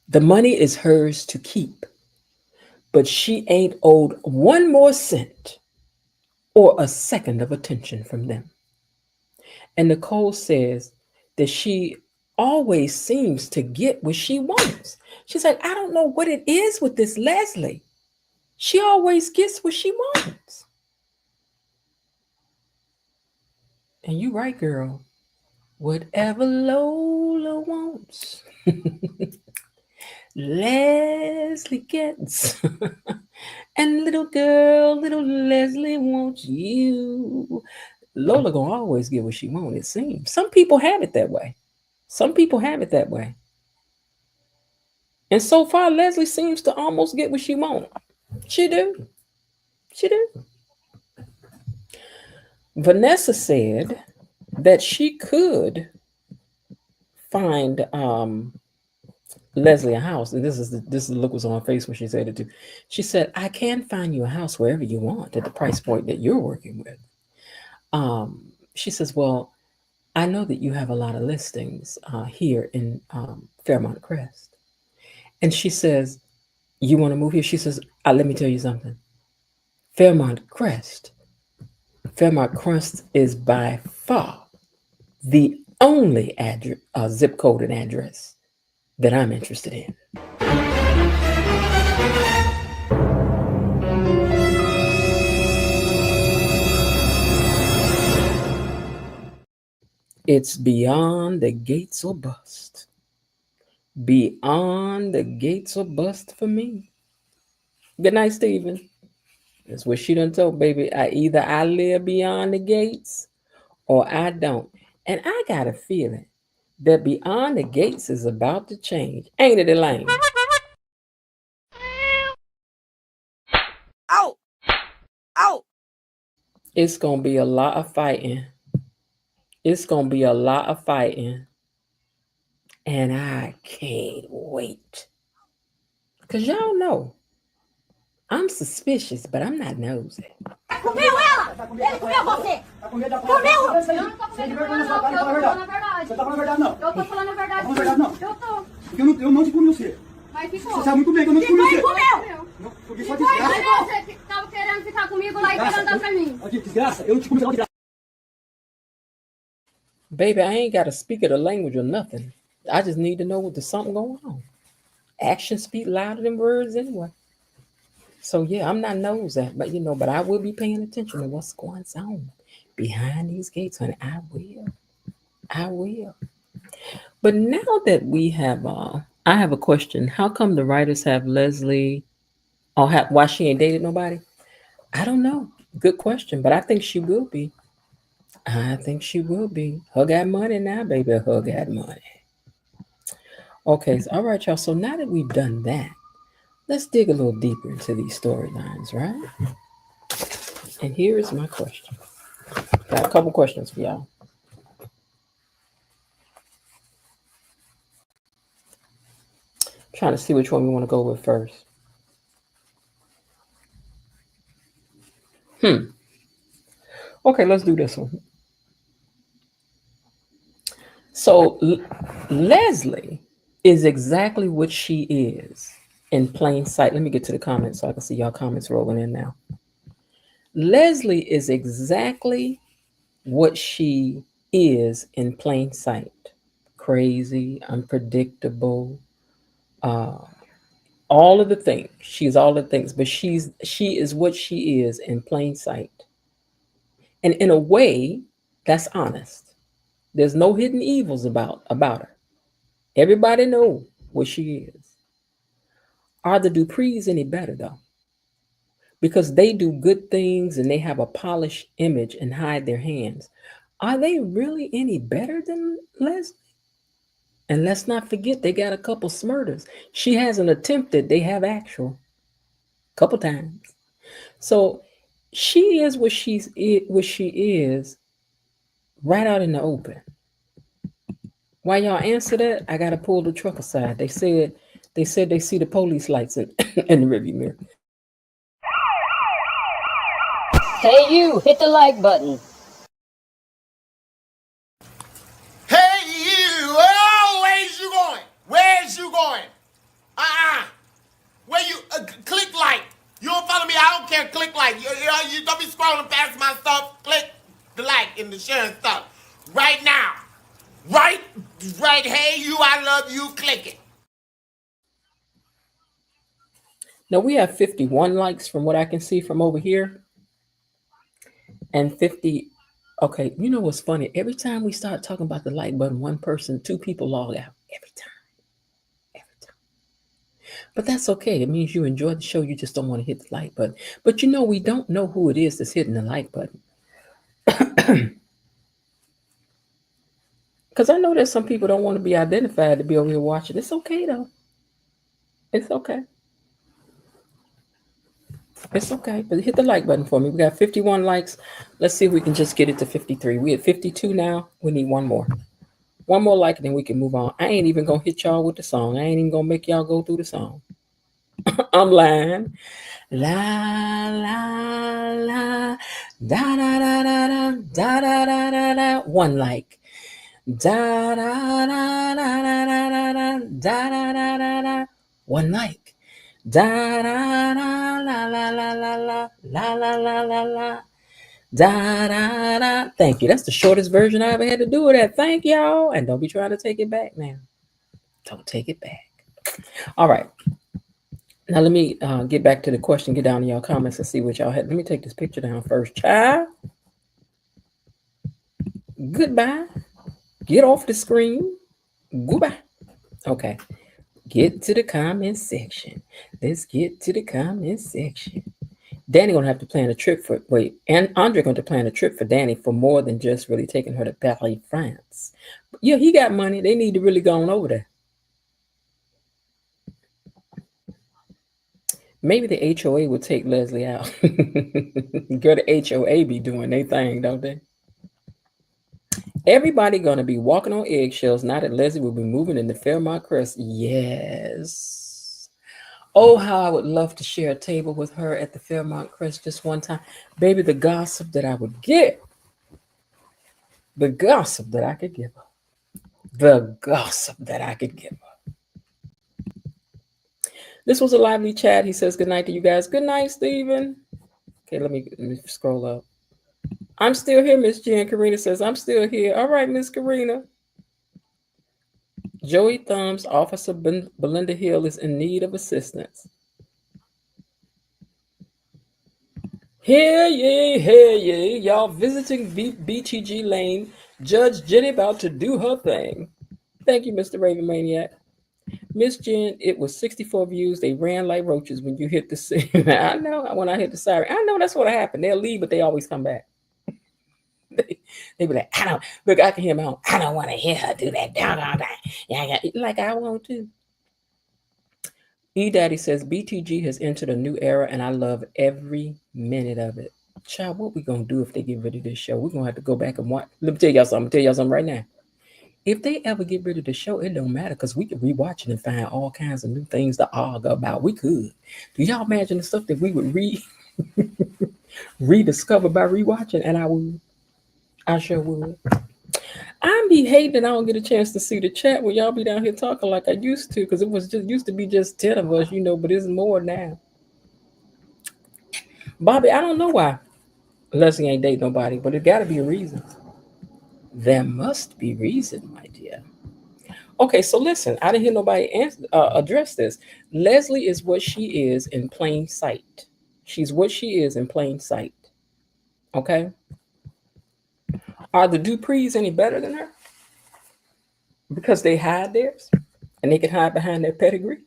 The money is hers to keep, but she ain't owed one more cent or a second of attention from them. And Nicole says that she always seems to get what she wants. She's like, I don't know what it is with this Leslie. She always gets what she wants. And you right, girl. Whatever Lola wants, Leslie gets. And little Leslie wants you. Lola gonna always get what she wants, it seems. Some people have it that way. And so far, Leslie seems to almost get what she wants. She do. Vanessa said that she could find Leslie a house. And this is the look was on her face when she said it too. She said, I can find you a house wherever you want at the price point that you're working with. She says, well, I know that you have a lot of listings here in Fairmont Crest. And she says, you want to move here? She says, let me tell you something. Fairmont Crest is by far the only zip code and address that I'm interested in. It's beyond the gates or bust. Beyond the gates or bust for me. Good night, Stephen. That's what she done told, baby. I live beyond the gates or I don't. And I got a feeling that beyond the gates is about to change. Ain't it, Elaine? Out. Out. It's gonna be a lot of fighting. It's gonna be a lot of fighting. And I can't wait. Cause y'all know I'm suspicious, but I'm not nosy. Comeu ela! Ele comeu você! Comeu! Eu não tô comendo ela, não. Eu tô falando a verdade. Você tá falando a verdade, não? Eu tô falando a verdade. Tá falando a verdade, não? Eu tô. Porque eu não te comi você. Mas ficou. Você sabe muito bem que eu não te comi você. Comeu! Porque só desgraça. Mas você tava querendo ficar comigo lá e querendo dar pra mim. Aqui, desgraça. Eu não te comi, você desgraça. Baby, I ain't got to speak of the language or nothing. I just need to know there's something going on. Actions speak louder than words anyway. So yeah, I'm not nosy, but I will be paying attention to what's going on behind these gates, honey. I will. But now that we have, I have a question. How come the writers have Leslie, or why she ain't dated nobody? I don't know. Good question, but I think she will be. Her got money now, baby. Her got money. Okay, so, all right, y'all. So now that we've done that, let's dig a little deeper into these storylines, right? And here is my question. Got a couple questions for y'all. Trying to see which one we want to go with first. Okay, let's do this one. So Leslie is exactly what she is in plain sight. Let me get to the comments so I can see y'all comments rolling in now. Leslie is exactly what she is in plain sight. Crazy, unpredictable, all of the things. She's all the things, but she is what she is in plain sight. And in a way, that's honest. There's no hidden evils about her. Everybody knows what she is. Are the Duprees any better though? Because they do good things and they have a polished image and hide their hands. Are they really any better than Leslie? And let's not forget, they got a couple smurders. She hasn't attempted, they have actual. Couple times. So she is what she is right out in the open. While y'all answer that, I gotta pull the truck aside. They said they see the police lights in the rearview mirror. Hey, you, hit the like button. Hey, you. Oh, where's you going? Where's you going? Where you click like? You don't follow me? I don't care. Click like. You don't be scrolling past my stuff. Click the like and the share and stuff right now. Right. Hey, you. I love you. Click it. Now we have 51 likes from what I can see from over here. And 50. Okay, you know what's funny? Every time we start talking about the like button, two people log out. Every time. But that's okay. It means you enjoy the show. You just don't want to hit the like button. But we don't know who it is that's hitting the like button. Because I know that some people don't want to be identified to be over here watching. It's okay, though. It's okay. But hit the like button for me. We got 51 likes. Let's see if we can just get it to 53. We at 52 now. We need one more. One more like, and then we can move on. I ain't even going to hit y'all with the song. I ain't even going to make y'all go through the song. I'm lying. La, la, la, da, da, da, da, da, da, da, da, da. One like. Da, da, da, da, da, da, da, da, da, da, da, da. One like. Da, da, da, la, la, la, la, la, la, la, la, la, la. Da, da, da. Thank you. That's the shortest version I ever had to do it at. Thank y'all. And don't be trying to take it back now. Don't take it back. All right. Now let me get back to the question. Get down to y'all comments and see what y'all had. Let me take this picture down first. Child. Goodbye. Get off the screen. Goodbye. Okay. Get to the comment section. Let's get to the comment section. Danny gonna have to plan a trip for and Andre going to plan a trip for Danny for more than just really taking her to Paris, France. Yeah, he got money. They need to really go on over there. Maybe the HOA would take Leslie out. Girl, the HOA be doing their thing, don't they? Everybody gonna be walking on eggshells now that Leslie will be moving into Fairmont Crest. Yes. Oh, how I would love to share a table with her at the Fairmont Crest just one time. Baby, the gossip that I would get. The gossip that I could give her. The gossip that I could give her. This was a lively chat. He says good night to you guys. Good night, Stephen. Okay, let me scroll up. I'm still here, Miss Jan. Karina says, I'm still here. All right, Miss Karina. Joey Thumbs, Officer Belinda Hill is in need of assistance. Hear ye, y'all visiting BTG Lane. Judge Jenny about to do her thing. Thank you, Mr. Raven Maniac. Miss Jen, it was 64 views. They ran like roaches when you hit the siren. I know when I hit the siren. I know that's what happened. They'll leave, but they always come back. They be like, I can hear my own. I don't want to hear her do that doggone thing. Yeah, like I want to. E-Daddy says BTG has entered a new era, and I love every minute of it. Child, what we gonna do if they get rid of this show? We're gonna have to go back and watch. Let me tell y'all something. I'm gonna tell y'all something right now. If they ever get rid of the show, it don't matter because we can rewatch it and find all kinds of new things to argue about. We could. Do y'all imagine the stuff that we would rediscover by rewatching? And I would. I sure would. I be hating that I don't get a chance to see the chat when y'all be down here talking like I used to, because it was just used to be just 10 of us, but it's more now. Bobby, I don't know why Leslie ain't dating nobody, but it got to be a reason. There must be reason, my dear. Okay, so listen, I didn't hear nobody address this. Leslie is what she is in plain sight. She's what she is in plain sight. Okay? Are the Duprees any better than her? Because they hide theirs and they can hide behind their pedigree?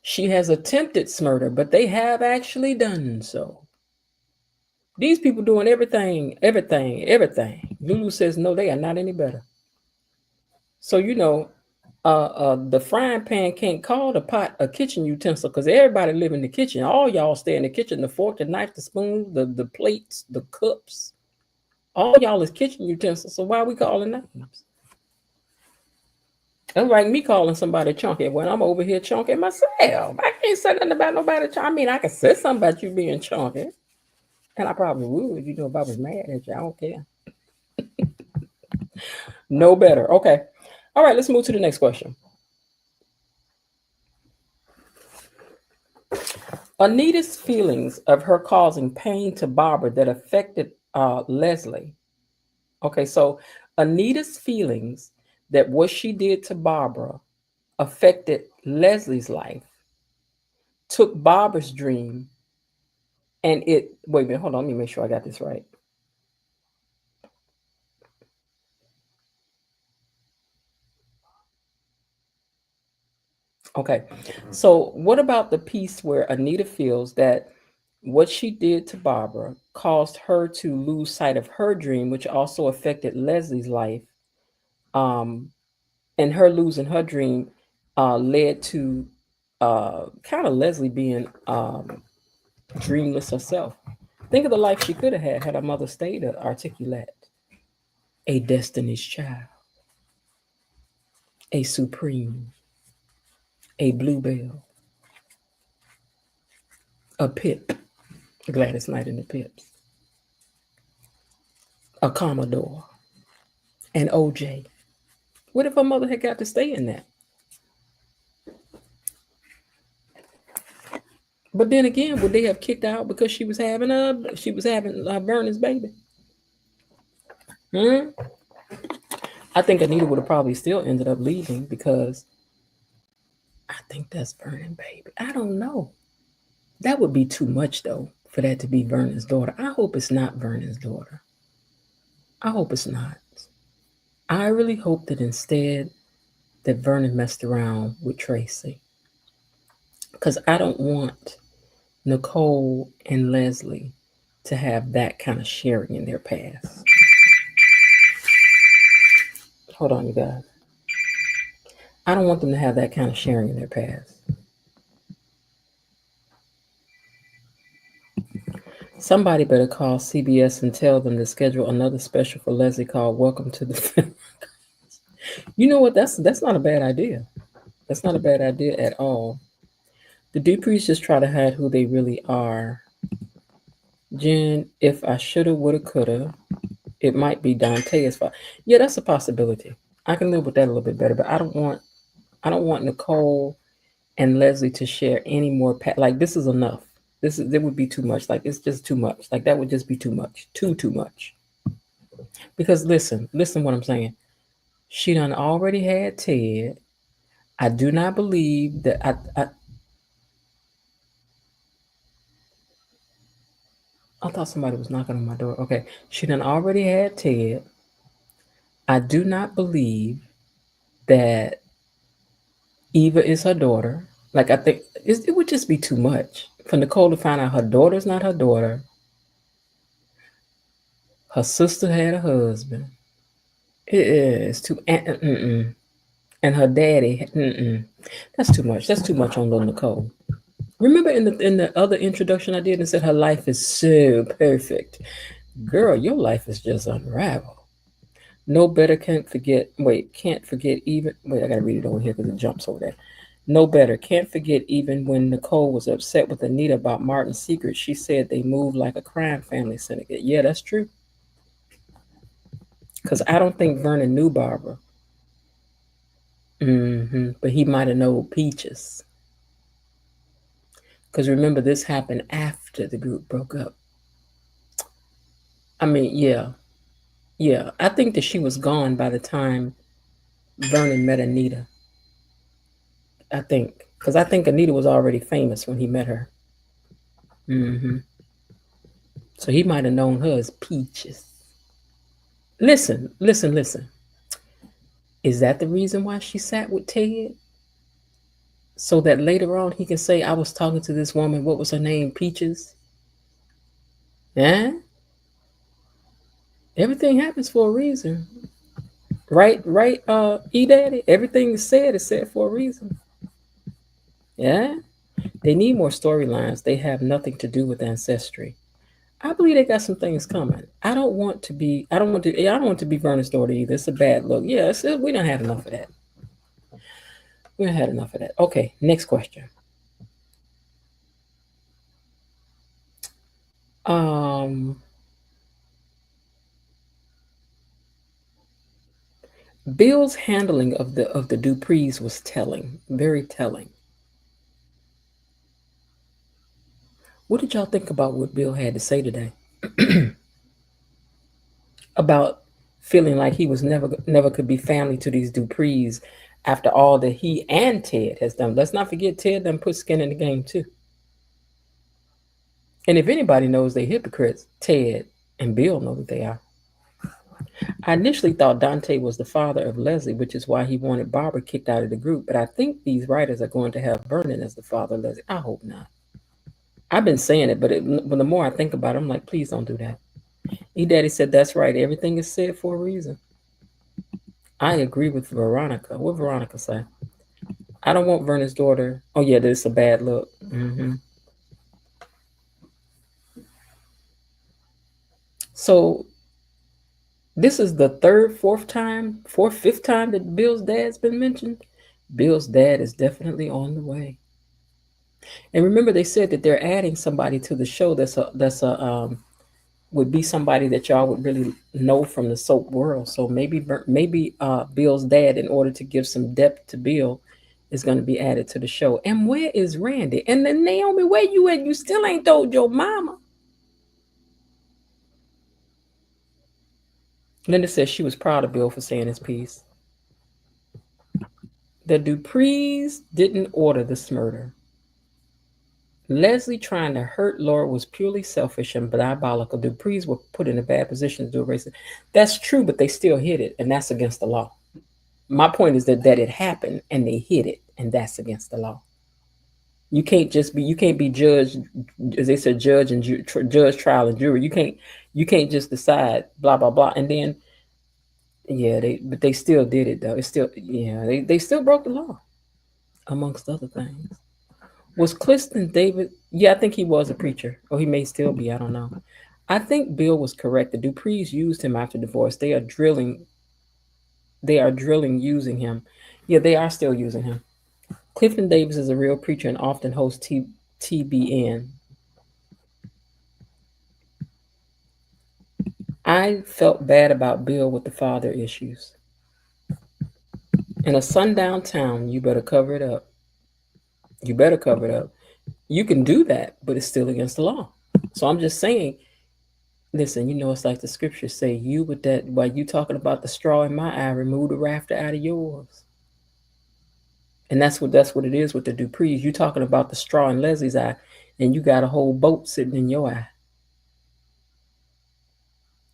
She has attempted murder, but they have actually done so. These people doing everything. Lulu says, no, they are not any better. So, the frying pan can't call the pot a kitchen utensil because everybody live in the kitchen. All y'all stay in the kitchen. The fork, the knife, the spoon, the plates, the cups. All y'all is kitchen utensils. So why are we calling names? That's like me calling somebody chunky when I'm over here chunky myself. I can't say nothing about nobody chunky. I mean, I can say something about you being chunky. And I probably would, if I was mad at you. I don't care. No better. Okay. All right, let's move to the next question. Anita's feelings of her causing pain to Barbara that affected Leslie. Okay, so Anita's feelings that what she did to Barbara affected Leslie's life, took Barbara's dream, and wait a minute, hold on, let me make sure I got this right. Okay, so what about the piece where Anita feels that what she did to Barbara caused her to lose sight of her dream, which also affected Leslie's life, and her losing her dream led to kind of Leslie being dreamless herself. Think of the life she could have had her mother stayed articulate, a Destiny's Child, a Supreme, a Bluebell, a Pip, Gladys Knight and the Pips, a Commodore, an OJ. What if her mother had got to stay in that? But then again, would they have kicked out because she was having Vernon's baby? I think Anita would have probably still ended up leaving because I think that's Vernon's baby. I don't know. That would be too much though for that to be Vernon's daughter. I hope it's not Vernon's daughter. I hope it's not. I really hope that instead that Vernon messed around with Tracy. Because I don't want Nicole and Leslie to have that kind of sharing in their past. Hold on, you guys. I don't want them to have that kind of sharing in their past. Somebody better call CBS and tell them to schedule another special for Leslie called Welcome to the Film. You know what? That's not a bad idea. That's not a bad idea at all. The Duprees just try to hide who they really are. Jen, if I shoulda, woulda, coulda, it might be Dante's fault. Yeah, that's a possibility. I can live with that a little bit better, but I don't want Nicole and Leslie to share any more. Like this is enough. It would be too much. Like it's just too much. Like that would just be too much. Too much. Because listen what I'm saying. She done already had Ted. I do not believe that I thought somebody was knocking on my door. Okay. She done already had Ted. I do not believe that Eva is her daughter. Like, I think it would just be too much for Nicole to find out her daughter's not her daughter. Her sister had a husband. It is too. And her daddy. That's too much. That's too much on little Nicole. Remember in the other introduction I did and said her life is so perfect. Girl, your life is just unraveled. No better can't forget even. Wait, I gotta read it over here because it jumps over there. No better can't forget even when Nicole was upset with Anita about Martin's secret. She said they moved like a crime family syndicate. Yeah, that's true. Because I don't think Vernon knew Barbara. But he might have known Peaches. Because remember, this happened after the group broke up. I mean, yeah. I think that she was gone by the time Vernon met Anita. I think. Because I think Anita was already famous when he met her. So he might have known her as Peaches. Listen. Is that the reason why she sat with Ted? So that later on he can say, I was talking to this woman, what was her name? Peaches? Yeah? Everything happens for a reason. Right, E-Daddy? Everything is said for a reason. Yeah? They need more storylines. They have nothing to do with ancestry. I believe they got some things coming. I don't want to be Vernon's daughter either. It's a bad look. Yeah, we don't have enough of that. We don't have enough of that. Okay, next question. Bill's handling of the Duprees was telling, very telling. What did y'all think about what Bill had to say today? About feeling like he was never could be family to these Duprees after all that he and Ted has done. Let's not forget Ted done put skin in the game too. And if anybody knows they hypocrites, Ted and Bill know that they are. I initially thought Dante was the father of Leslie, which is why he wanted Barbara kicked out of the group. But I think these writers are going to have Vernon as the father of Leslie. I hope not. I've been saying it, but the more I think about it, I'm like, please don't do that. E-Daddy said, that's right. Everything is said for a reason. I agree with Veronica. What Veronica say? I don't want Vernon's daughter. Oh, yeah, this is a bad look. So this is the fifth time that Bill's dad's been mentioned. Bill's dad is definitely on the way. And remember, they said that they're adding somebody to the show would be somebody that y'all would really know from the soap world. So maybe Bill's dad, in order to give some depth to Bill, is going to be added to the show. And where is Randy? And then Naomi, where you at? You still ain't told your mama. Linda says she was proud of Bill for saying his piece. The Duprees didn't order this murder. Leslie trying to hurt Laura was purely selfish and diabolical. Duprees were put in a bad position to do a racist. That's true, but they still hid it, and that's against the law. My point is that it happened and they hid it, and that's against the law. You can't be judged, as they said, judge, trial, and jury. You can't just decide blah blah blah, and then but they still did it though. It's still they still broke the law, amongst other things. Was Clifton David? Yeah, I think he was a preacher, or he may still be. I don't know. I think Bill was correct. The Duprees used him after divorce. They are drilling using him. Yeah, they are still using him. Clifton Davis is a real preacher and often hosts TBN. I felt bad about Bill with the father issues. In a sundown town, you better cover it up. You better cover it up. You can do that, but it's still against the law. So I'm just saying, listen, it's like the scriptures say, you with that, while you talking about the straw in my eye, remove the rafter out of yours. And that's what it is with the Duprees. You talking about the straw in Leslie's eye, and you got a whole boat sitting in your eye.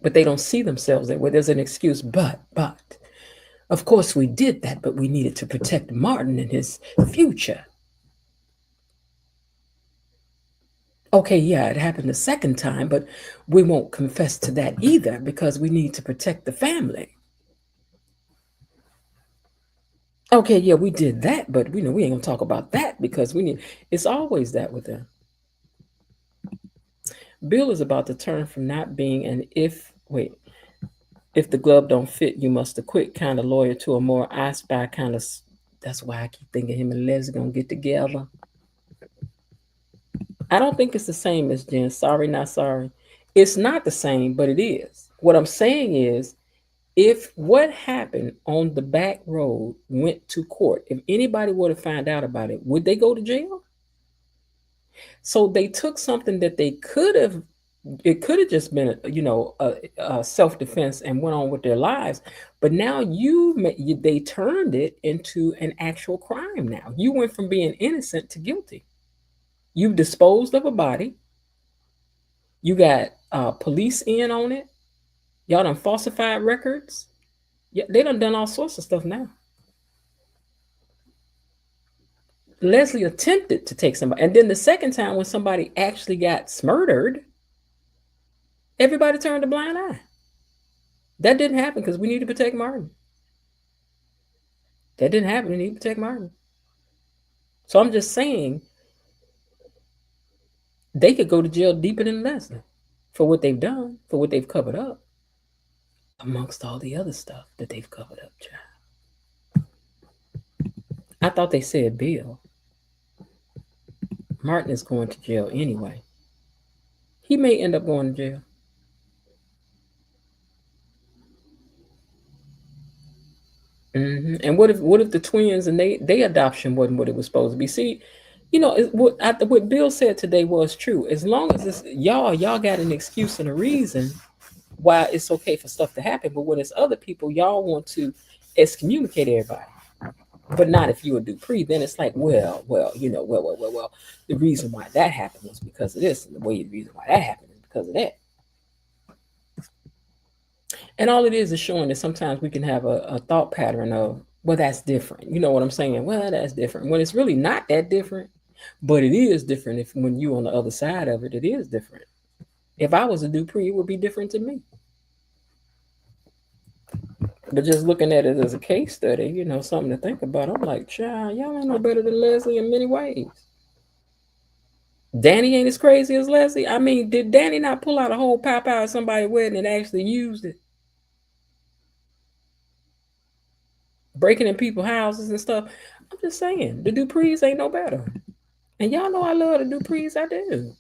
But they don't see themselves that way. There's an excuse, but of course we did that, but we needed to protect Martin and his future. Okay, yeah, it happened the second time, but we won't confess to that either because we need to protect the family. Okay, yeah, we did that, but we ain't gonna talk about that because it's always that with them. Bill is about to turn from not being an if the glove don't fit, you must acquit kind of lawyer to a more I spy kind of. That's why I keep thinking him and Leslie gonna get together. I don't think it's the same as Jen. Sorry, not sorry. It's not the same, but it is. What I'm saying is, if what happened on the back road went to court, if anybody would have found out about it, would they go to jail? So they took something that they could have. It could have just been, a self-defense and went on with their lives. But now they turned it into an actual crime. Now you went from being innocent to guilty. You've disposed of a body. You got police in on it. Y'all done falsified records. Yeah, they done all sorts of stuff now. Leslie attempted to take somebody, and then the second time when somebody actually got murdered, everybody turned a blind eye. That didn't happen because we need to protect Martin. That didn't happen. We need to protect Martin. So I'm just saying, they could go to jail deeper than Leslie for what they've done, for what they've covered up, amongst all the other stuff that they've covered up, child. I thought they said Bill. Martin is going to jail anyway. He may end up going to jail. And what if the twins and they adoption wasn't what it was supposed to be? See, what Bill said today was true. As long as it's y'all got an excuse and a reason why it's okay for stuff to happen, but when it's other people, y'all want to excommunicate everybody. But not if you a Dupree, then it's like, well, the reason why that happened was because of this, and the reason why that happened is because of that. And all it is showing that sometimes we can have a thought pattern of, well, that's different. You know what I'm saying? Well, that's different. When it's really not that different, but it is different when you on the other side of it, it is different. If I was a Dupree, it would be different to me. But just looking at it as a case study, something to think about. I'm like, child, y'all ain't no better than Leslie in many ways. Danny ain't as crazy as Leslie. I mean, did Danny not pull out a whole pop out of somebody's wedding and actually used it? Breaking in people's houses and stuff. I'm just saying, the Duprees ain't no better. And y'all know I love the Duprees. I do.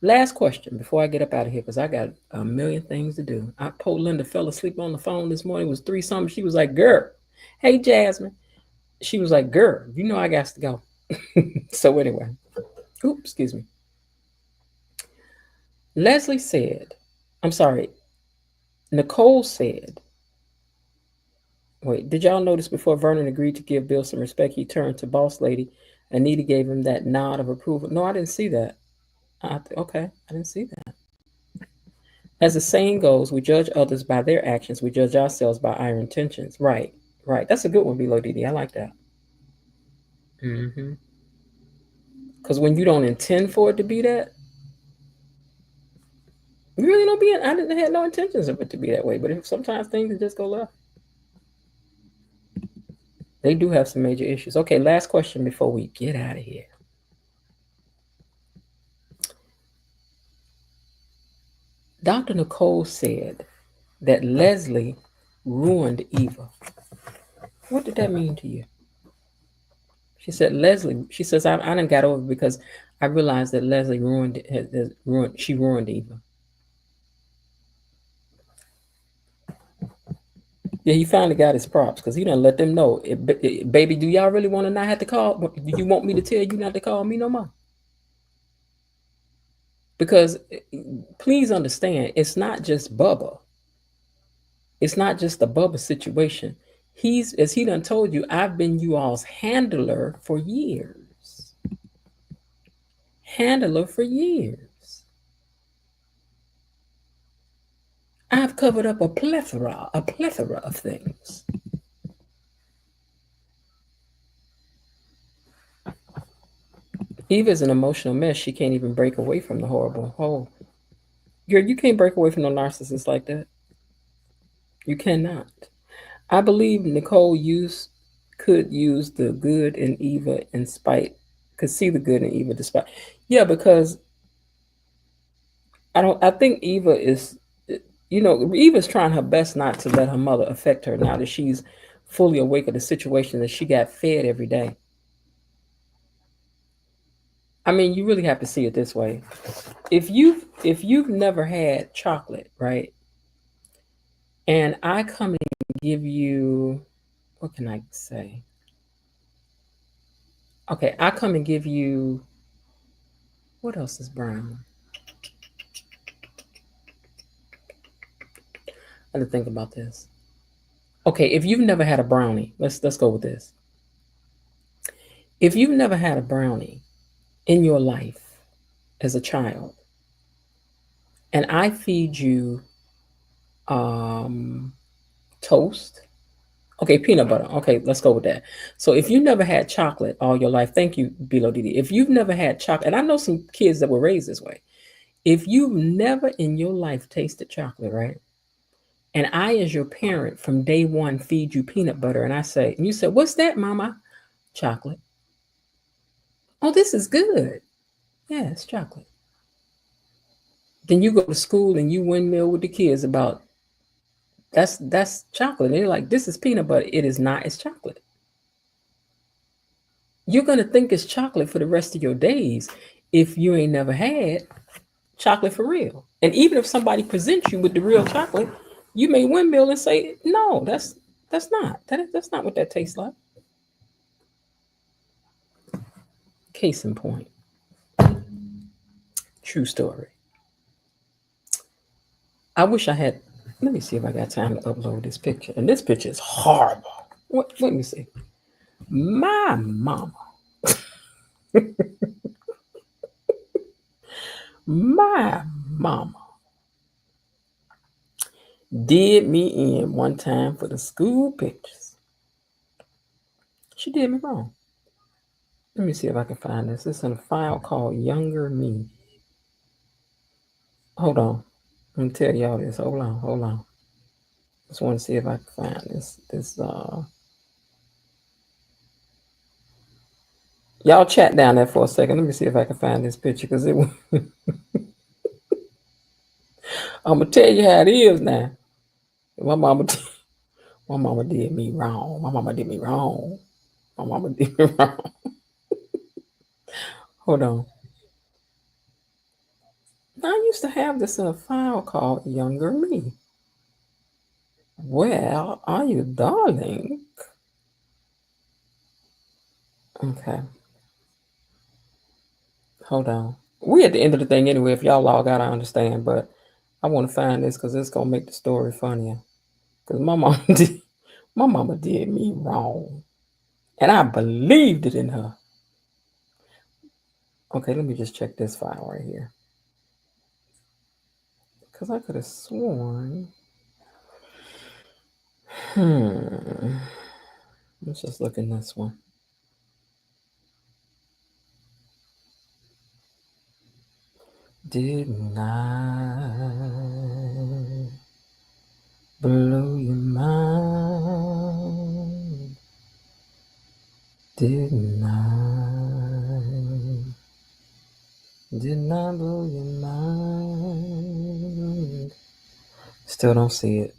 Last question before I get up out of here, because I got a million things to do. Poor Linda fell asleep on the phone this morning. It was 3 something. She was like, girl, hey, Jasmine. She was like, girl, I got to go. So anyway, excuse me. Nicole said Wait, did y'all notice before Vernon agreed to give Bill some respect, he turned to Boss Lady. Anita gave him that nod of approval. No, I didn't see that. Okay, I didn't see that. As the saying goes, we judge others by their actions. We judge ourselves by our intentions. Right, right. That's a good one, Bilo Didi. I like that. Mm-hmm. Because when you don't intend for it to be that, you really don't be. I didn't have no intentions of it to be that way. But if sometimes things just go left, they do have some major issues. Okay, last question before we get out of here. Dr. Nicole said that Leslie ruined Eva. What did that mean to you? She said Leslie. She says I done got over because I realized that Leslie ruined. She ruined Eva. Yeah, he finally got his props because he done let them know. Baby, do y'all really want to not have to call? Do you want me to tell you not to call me no more? Because please understand, it's not just Bubba. It's not just the Bubba situation. He's, as he done told you, I've been you all's handler for years. Handler for years. I've covered up a plethora of things. Eva's an emotional mess. She can't even break away from the horrible hole. Girl, you can't break away from no narcissist like that. You cannot. I believe Nicole could use the good in Eva in spite, could see the good in Eva despite. Yeah, because I think Eva is, Eva's trying her best not to let her mother affect her now that she's fully awake of the situation that she got fed every day. I mean, you really have to see it this way. If you've never had chocolate, right? And I come and give you, what can I say? Okay, I come and give you, what else is brown? I had to think about this. Okay, if you've never had a brownie, let's go with this. If you've never had a brownie in your life as a child, and I feed you toast, okay, peanut butter. Okay, let's go with that. So if you never had chocolate all your life, thank you, Bilo Didi. If you've never had chocolate, and I know some kids that were raised this way. If you've never in your life tasted chocolate, right? And I, as your parent, from day one, feed you peanut butter, and you say, what's that, Mama? Chocolate. Oh, this is good. Yeah, it's chocolate. Then you go to school and you windmill with the kids about that's chocolate. And they're like, this is peanut butter. It is not, it's chocolate. You're gonna think it's chocolate for the rest of your days if you ain't never had chocolate for real. And even if somebody presents you with the real chocolate, you may windmill and say, no, that's not what that tastes like. Case in point. True story. I wish I had, let me see if I got time to upload this picture. And this picture is horrible. Let me see. My mama. My mama did me in one time for the school pictures. She did me wrong. Let me see if I can find this. It's in a file called Younger Me. Hold on. Let me tell y'all this. Hold on. Just want to see if I can find this. Y'all chat down there for a second. Let me see if I can find this picture because it was I'm gonna tell you how it is now. My mama did me wrong. My mama did me wrong. Hold on. I used to have this in a file called Younger Me. Where are you, darling? Okay. Hold on. We at the end of the thing anyway. If y'all log out, I understand. But I want to find this because it's going to make the story funnier. Because my My mama did me wrong. And I believed it in her. Okay, let me just check this file right here. Because I could have sworn. Let's just look in this one. Didn't I blow your mind? Didn't I? Didn't I blow your mind? Still don't see it.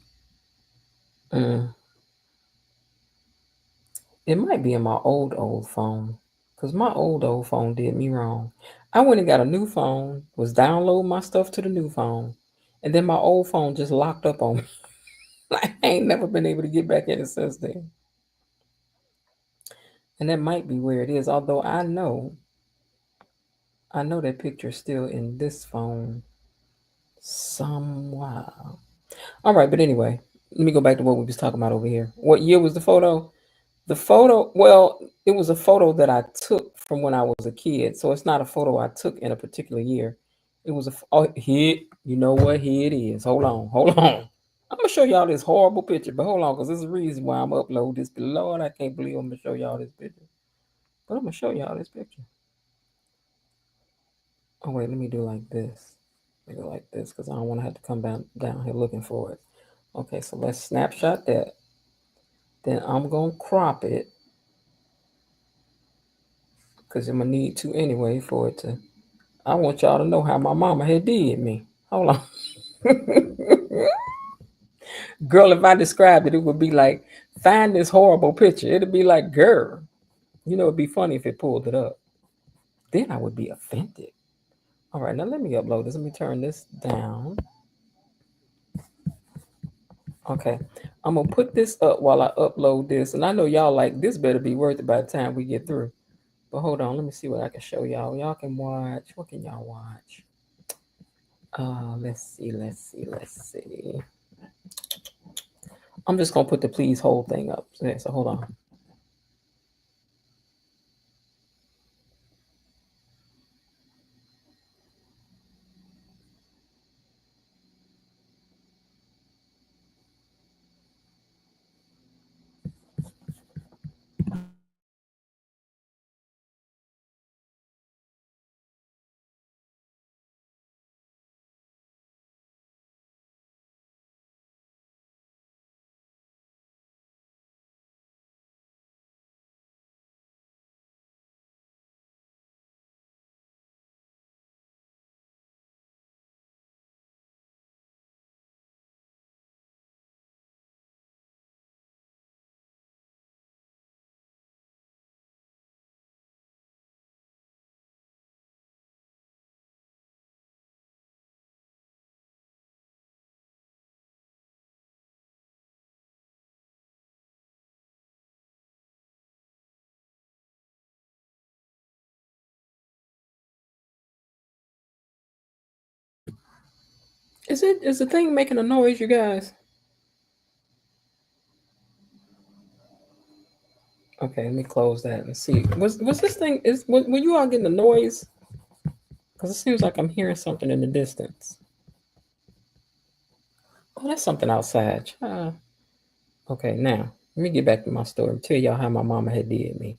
It might be in my old phone. Because my old phone did me wrong. I went and got a new phone, was downloading my stuff to the new phone, and then my old phone just locked up on me. I ain't never been able to get back in it since then. And that might be where it is, although I know that picture's still in this phone somewhere. All right, but anyway, let me go back to what we was talking about over here. What year was the photo? The photo, well, it was a photo that I took from when I was a kid. So it's not a photo I took in a particular year. It was here, you know what? Here it is. Hold on. I'm going to show y'all this horrible picture, but hold on, because there's a reason why I'm uploading this. But Lord, I can't believe I'm going to show y'all this picture. But I'm going to show y'all this picture. Oh, wait, let me do like this. Let me go like this, because I don't want to have to come down here looking for it. Okay, so let's snapshot that. Then I'm going to crop it. Because I'm going to need to anyway for it to. I want y'all to know how my mama had did me. Hold on. Girl, if I described it, it would be like, find this horrible picture. It'd be like, girl. You know, it'd be funny if it pulled it up. Then I would be offended. All right, now let me upload this. Let me turn this down. Okay, I'm going to put this up while I upload this. And I know y'all like, this better be worth it by the time we get through. But hold on, let me see what I can show y'all. Y'all can watch. What can y'all watch? Let's see. I'm just going to put the please hold thing up. So hold on. Is the thing making a noise, you guys? Okay, let me close that and see. Was this thing were you all getting a noise? Because it seems like I'm hearing something in the distance. Oh, that's something outside. Okay, now let me get back to my story. Tell y'all how my mama had did me.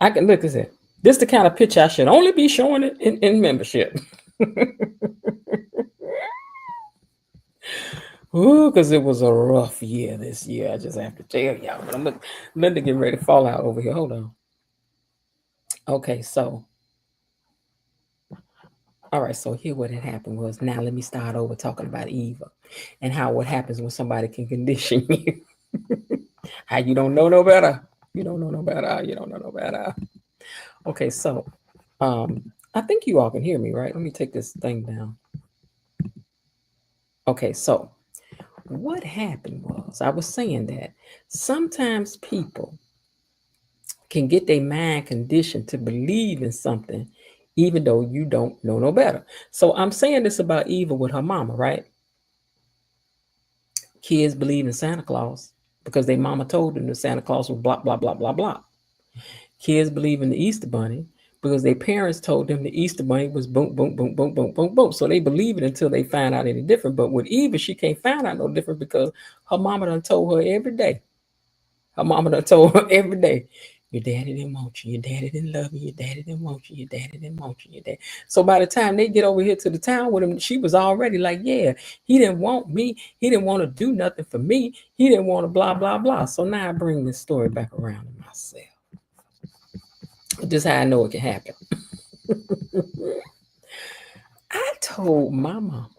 I can look at it. This the kind of picture I should only be showing it in membership. Ooh, because it was a rough year this year. I just have to tell y'all. But I'm letting it get ready to fall out over here. Hold on. Okay, so. All right, so here what had happened was, now let me start over talking about Eva and how what happens when somebody can condition you. How you don't know no better. You don't know no better. You don't know no better. Okay, so I think you all can hear me, right? Let me take this thing down. Okay, so what happened was, I was saying that sometimes people can get their mind conditioned to believe in something, even though you don't know no better. So I'm saying this about Eva with her mama, right? Kids believe in Santa Claus. because their mama told them that Santa Claus was blah, blah, blah, blah, blah. Kids believe in the Easter Bunny because their parents told them the Easter Bunny was boom, boom, boom, boom, boom, boom, boom. So they believe it until they find out any different. But with Eva, she can't find out no different because her mama done told her every day. Her mama done told her every day, your daddy didn't want you, your daddy didn't love you, your daddy didn't want you, your daddy didn't want you, your dad. So by the time they get over here to the town with him, she was already like, yeah, he didn't want me. He didn't want to do nothing for me. He didn't want to blah, blah, blah. So now I bring this story back around to myself. This is how I know it can happen. I told my mama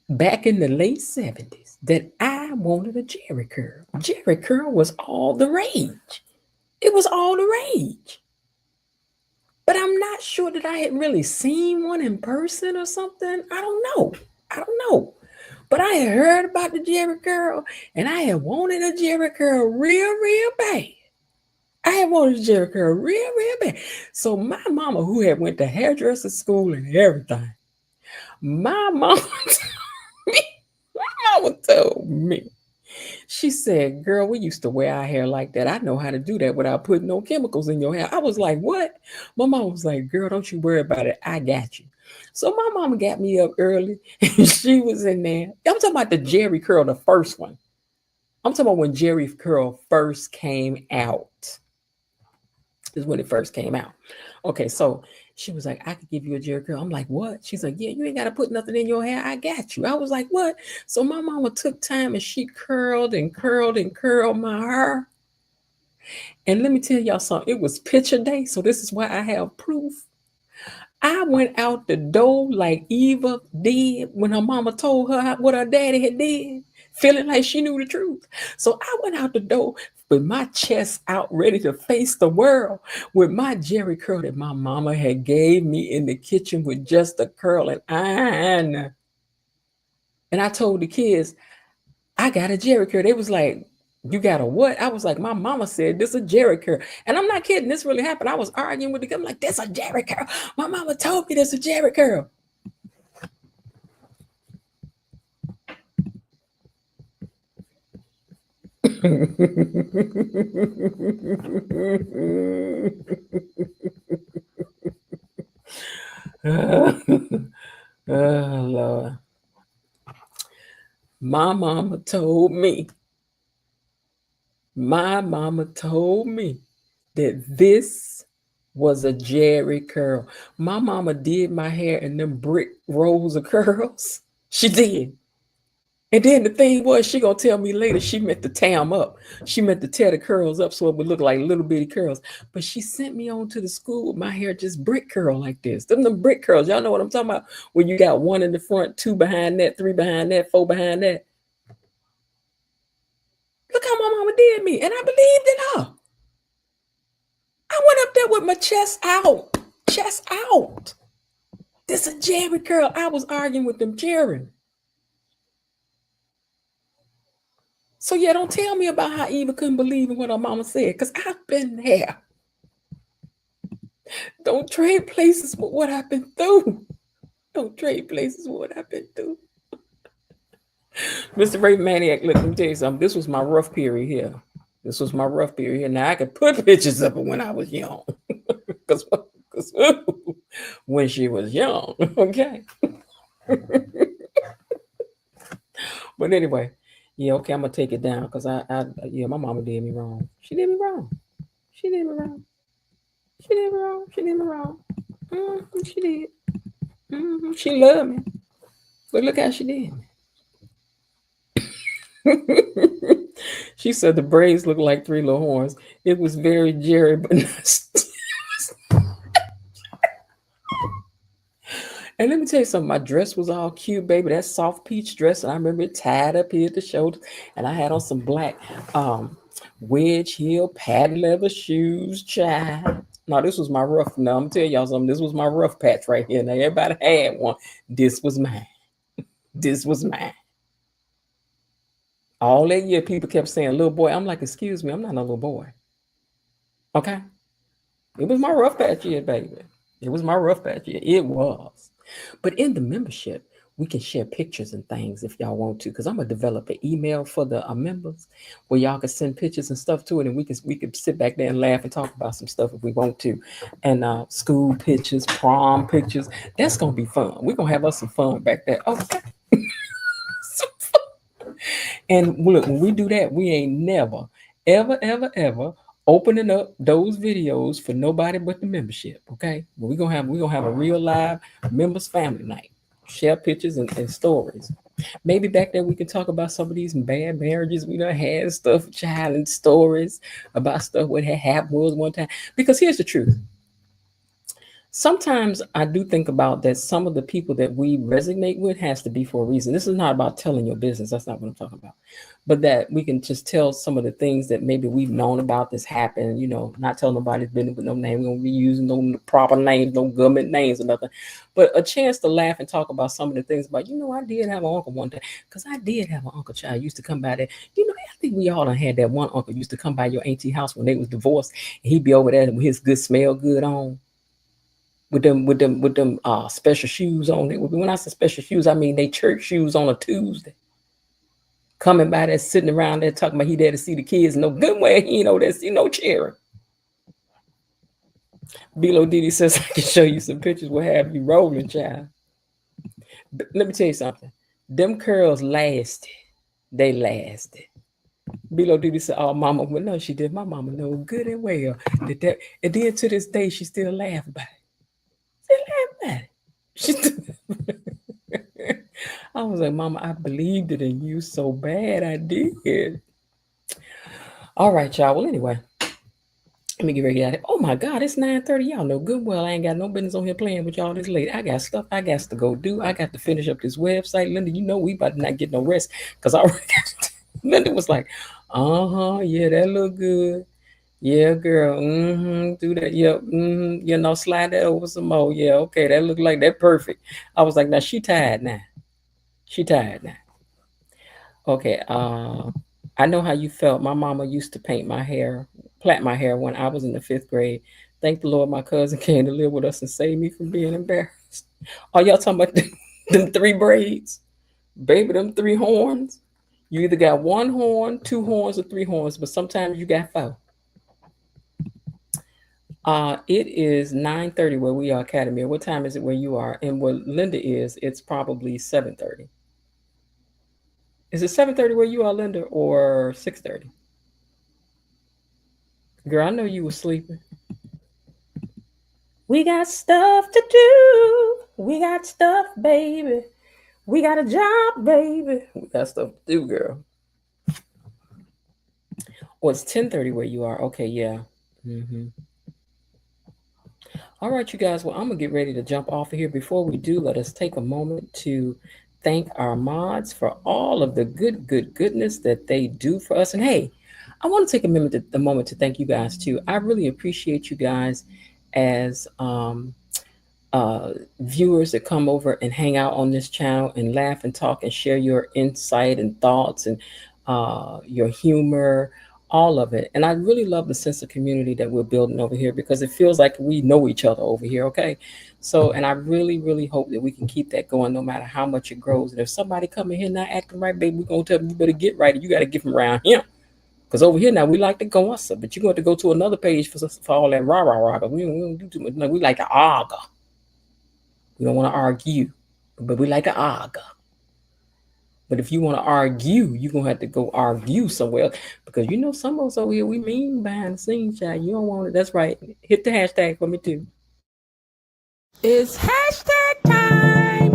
back in the late 70s that I wanted a Jerry curl. Jerry curl was all the rage. It was all the rage. But I'm not sure that I had really seen one in person or something. I don't know. But I had heard about the Jerry curl and I had wanted a Jerry curl real bad. I had wanted a Jerry curl real bad. So my mama, who had went to hairdresser school and everything, my mama told me, she said, girl, we used to wear our hair like that. I know how to do that without putting no chemicals in your hair. I was like, what? My mom was like, girl, don't you worry about it. I got you. So my mama got me up early and she was in there. I'm talking about the Jerry curl, the first one. I'm talking about when Jerry curl first came out. Is when it first came out. Okay, so she was like, I could give you a Jerry curl. I'm like, what? She's like, yeah, you ain't got to put nothing in your hair. I got you. I was like, what? So my mama took time and she curled and curled and curled my hair. And let me tell y'all something. It was picture day. So this is why I have proof. I went out the door like Eva did when her mama told her what her daddy had did, feeling like she knew the truth. So I went out the door with my chest out, ready to face the world, with my Jerry curl that my mama had gave me in the kitchen with just a curling iron. And I told the kids, I got a Jerry curl. They was like, you got a what? I was like, my mama said this is a Jerry curl. And I'm not kidding. This really happened. I was arguing with the kid. I'm like, this is a Jerry curl. My mama told me this is a Jerry curl. Oh, Lord. My mama told me that this was a Jerry curl. My mama did my hair in them brick rows of curls. She did. And then the thing was, she gonna tell me later she meant to tear them up. She meant to tear the curls up so it would look like little bitty curls. But she sent me on to the school with my hair just brick curl like this. Them brick curls. Y'all know what I'm talking about? When you got one in the front, two behind that, three behind that, four behind that. Look how my mama did me. And I believed in her. I went up there with my chest out. Chest out. This is a Jerry curl. I was arguing with them cheering. So yeah, don't tell me about how Eva couldn't believe in what her mama said, because I've been there. Don't trade places with what I've been through. Don't trade places with what I've been through. Mr. Ray Maniac, let me tell you something. This was my rough period here. Now I could put pictures of her when I was young. Because when she was young, okay. But anyway. Yeah, okay, I'm gonna take it down because my mama did me wrong. She did me wrong. She did. She loved me. But look how she did me. She said the braids looked like three little horns. It was very Jerry, but not. And let me tell you something, my dress was all cute, baby. That soft peach dress, and I remember it tied up here at the shoulder, and I had on some black wedge heel padded leather shoes, child. No, this was my rough. Now I'm gonna tell y'all something. This was my rough patch right here. Now everybody had one. This was mine. All that year, people kept saying, little boy. I'm like, excuse me, I'm not a little boy. Okay? It was my rough patch year, baby. It was. But in the membership, we can share pictures and things if y'all want to. Because I'm gonna develop an email for the members where y'all can send pictures and stuff to it, and we can sit back there and laugh and talk about some stuff if we want to. And school pictures, prom pictures. That's gonna be fun. We're gonna have us some fun back there. Okay. And look, when we do that, we ain't never, ever, ever, ever opening up those videos for nobody but the membership. Okay, but we're gonna have a real live members family night. Share pictures and stories. Maybe back there we can talk about some of these bad marriages we done had, stuff, child and stories about stuff what had happened was one time. Because here's the truth. Sometimes I do think about that some of the people that we resonate with has to be for a reason. This is not about telling your business. That's not what I'm talking about. But that we can just tell some of the things that maybe we've known about this happened, not telling nobody's business with no name. We won't be using no proper names, no government names or nothing. But a chance to laugh and talk about some of the things about, I did have an uncle one time. Because I did have an uncle child used to come by there. I think we all done had that one uncle used to come by your auntie house when they was divorced. And he'd be over there with his good smell good on. With them special shoes on. When I say special shoes, I mean they church shoes on a Tuesday. Coming by there, sitting around there talking about he there to see the kids. No good way, he there see no cheering. Bilo Didi says I can show you some pictures. We'll have you rolling, child. But let me tell you something. Them curls lasted. They lasted. Bilo Didi said, "Oh, mama, well, no, she did. My mama know good and well that. And then to this day, she still laugh about it. I was like, Mama, I believed it in you so bad. I did. All right, y'all. Well, anyway, let me get ready to get out of here. Oh my God, it's 9:30. Y'all know good well I ain't got no business on here playing with y'all this late. I got stuff I got to go do. I got to finish up this website. Linda, we about to not get no rest because I Linda was like, yeah, that look good. Yeah, girl. Do that. Yep. Slide that over some more. Yeah, okay. That look like that perfect. I was like, now she tired now. She tired now. Okay. I know how you felt. My mama used to plait my hair when I was in the 5th grade. Thank the Lord my cousin came to live with us and saved me from being embarrassed. Are y'all talking about them 3 braids? Baby, them 3 horns. You either got 1 horn, 2 horns, or 3 horns, but sometimes you got 4. It is 9:30 where we are, Academy. What time is it where you are? And where Linda is, it's probably 7:30. Is it 7:30 where you are, Linda, or 6:30? Girl, I know you were sleeping. We got stuff to do. We got stuff, baby. We got a job, baby. We got stuff to do, girl. Oh, it's 10:30 where you are. Okay, yeah. All right, you guys. Well, I'm going to get ready to jump off of here. Before we do, let us take a moment to thank our mods for all of the goodness that they do for us. And hey, I want to take a moment to thank you guys too. I really appreciate you guys as viewers that come over and hang out on this channel and laugh and talk and share your insight and thoughts and your humor, all of it. And I really love the sense of community that we're building over here because it feels like we know each other over here. Okay. So, and I really, really hope that we can keep that going no matter how much it grows. And if somebody come in here not acting right, baby, we're going to tell them you better get right. And you got to get them around here. Because over here now, we like to gossip, but you're going to go to another page for all that rah-rah-rah. We don't do too much. No, we like to argue. We don't want to argue, but we like to argue. But if you want to argue, you're going to have to go argue somewhere else. Because some of us over here, we mean behind the scenes, child. You don't want it. That's right. Hit the hashtag for me, too. It's hashtag time.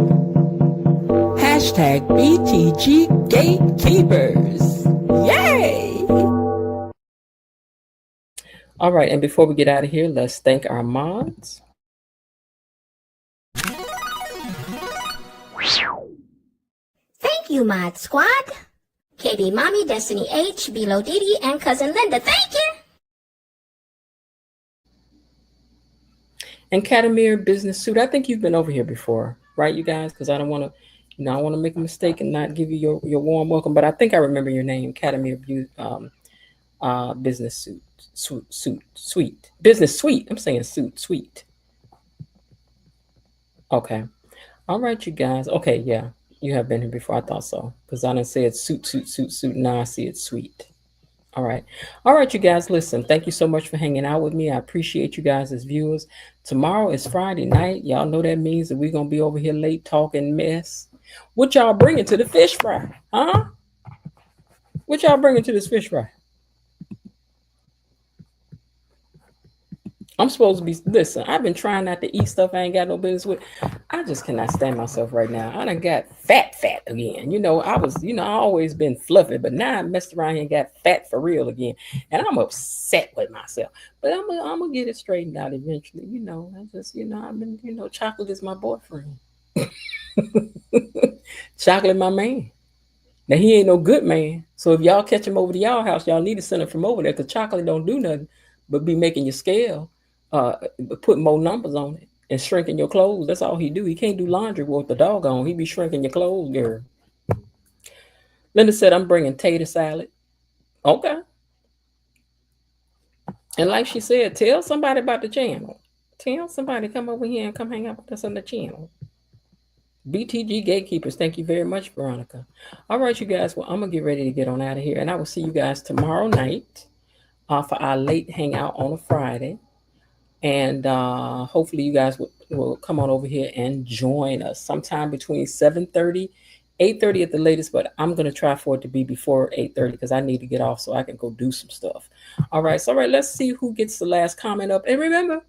Hashtag BTG Gatekeepers. Yay! All right. And before we get out of here, let's thank our mods. Thank you, Mod Squad. KB Mommy, Destiny H, Bilo Didi, and Cousin Linda. Thank you. And Catamir Business Suit. I think you've been over here before, right, you guys? Because I don't want to, I want to make a mistake and not give you your warm welcome. But I think I remember your name, Catamir Business Suite. Business Suite. I'm saying suite. Okay. All right, you guys. Okay, yeah. You have been here before. I thought so. Because I didn't say it's suit. Now I see it's sweet. All right. All right, you guys. Listen, thank you so much for hanging out with me. I appreciate you guys as viewers. Tomorrow is Friday night. Y'all know that means that we're going to be over here late talking mess. What y'all bringing to the fish fry? Huh? What y'all bringing to this fish fry? I'm supposed to be, listen, I've been trying not to eat stuff I ain't got no business with. I just cannot stand myself right now. I done got fat again. I always been fluffy, but now I messed around here and got fat for real again. And I'm upset with myself. But I'm going to get it straightened out eventually. I've been, chocolate is my boyfriend. Chocolate, my man. Now, he ain't no good man. So if y'all catch him over to y'all house, y'all need to send him from over there because chocolate don't do nothing but be making your scale, put more numbers on it and shrinking your clothes. That's all he do. He can't do laundry with the doggone. He be shrinking your clothes, girl. Linda said, I'm bringing tater salad. Okay. And like she said, tell somebody about the channel. Tell somebody come over here and come hang out with us on the channel. BTG Gatekeepers, thank you very much, Veronica. All right, you guys. Well, I'm going to get ready to get on out of here. And I will see you guys tomorrow night for our late hangout on a Friday. And hopefully you guys will come on over here and join us sometime between 7:30, 8:30 at the latest. But I'm going to try for it to be before 8:30 because I need to get off so I can go do some stuff. All right. So, let's see who gets the last comment up. And remember,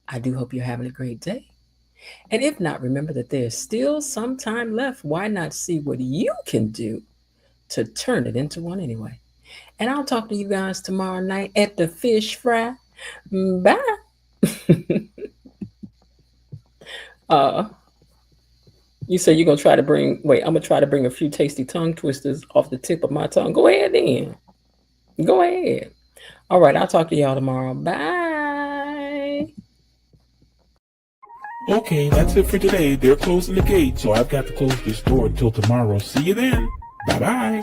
I do hope you're having a great day. And if not, remember that there's still some time left. Why not see what you can do to turn it into one anyway? And I'll talk to you guys tomorrow night at the fish fry. Bye. You say you're going to try to I'm going to try to bring a few tasty tongue twisters off the tip of my tongue. Go ahead then. Go ahead. All right. I'll talk to y'all tomorrow. Bye. Okay, that's it for today. They're closing the gate, so I've got to close this door until tomorrow. See you then. Bye-bye.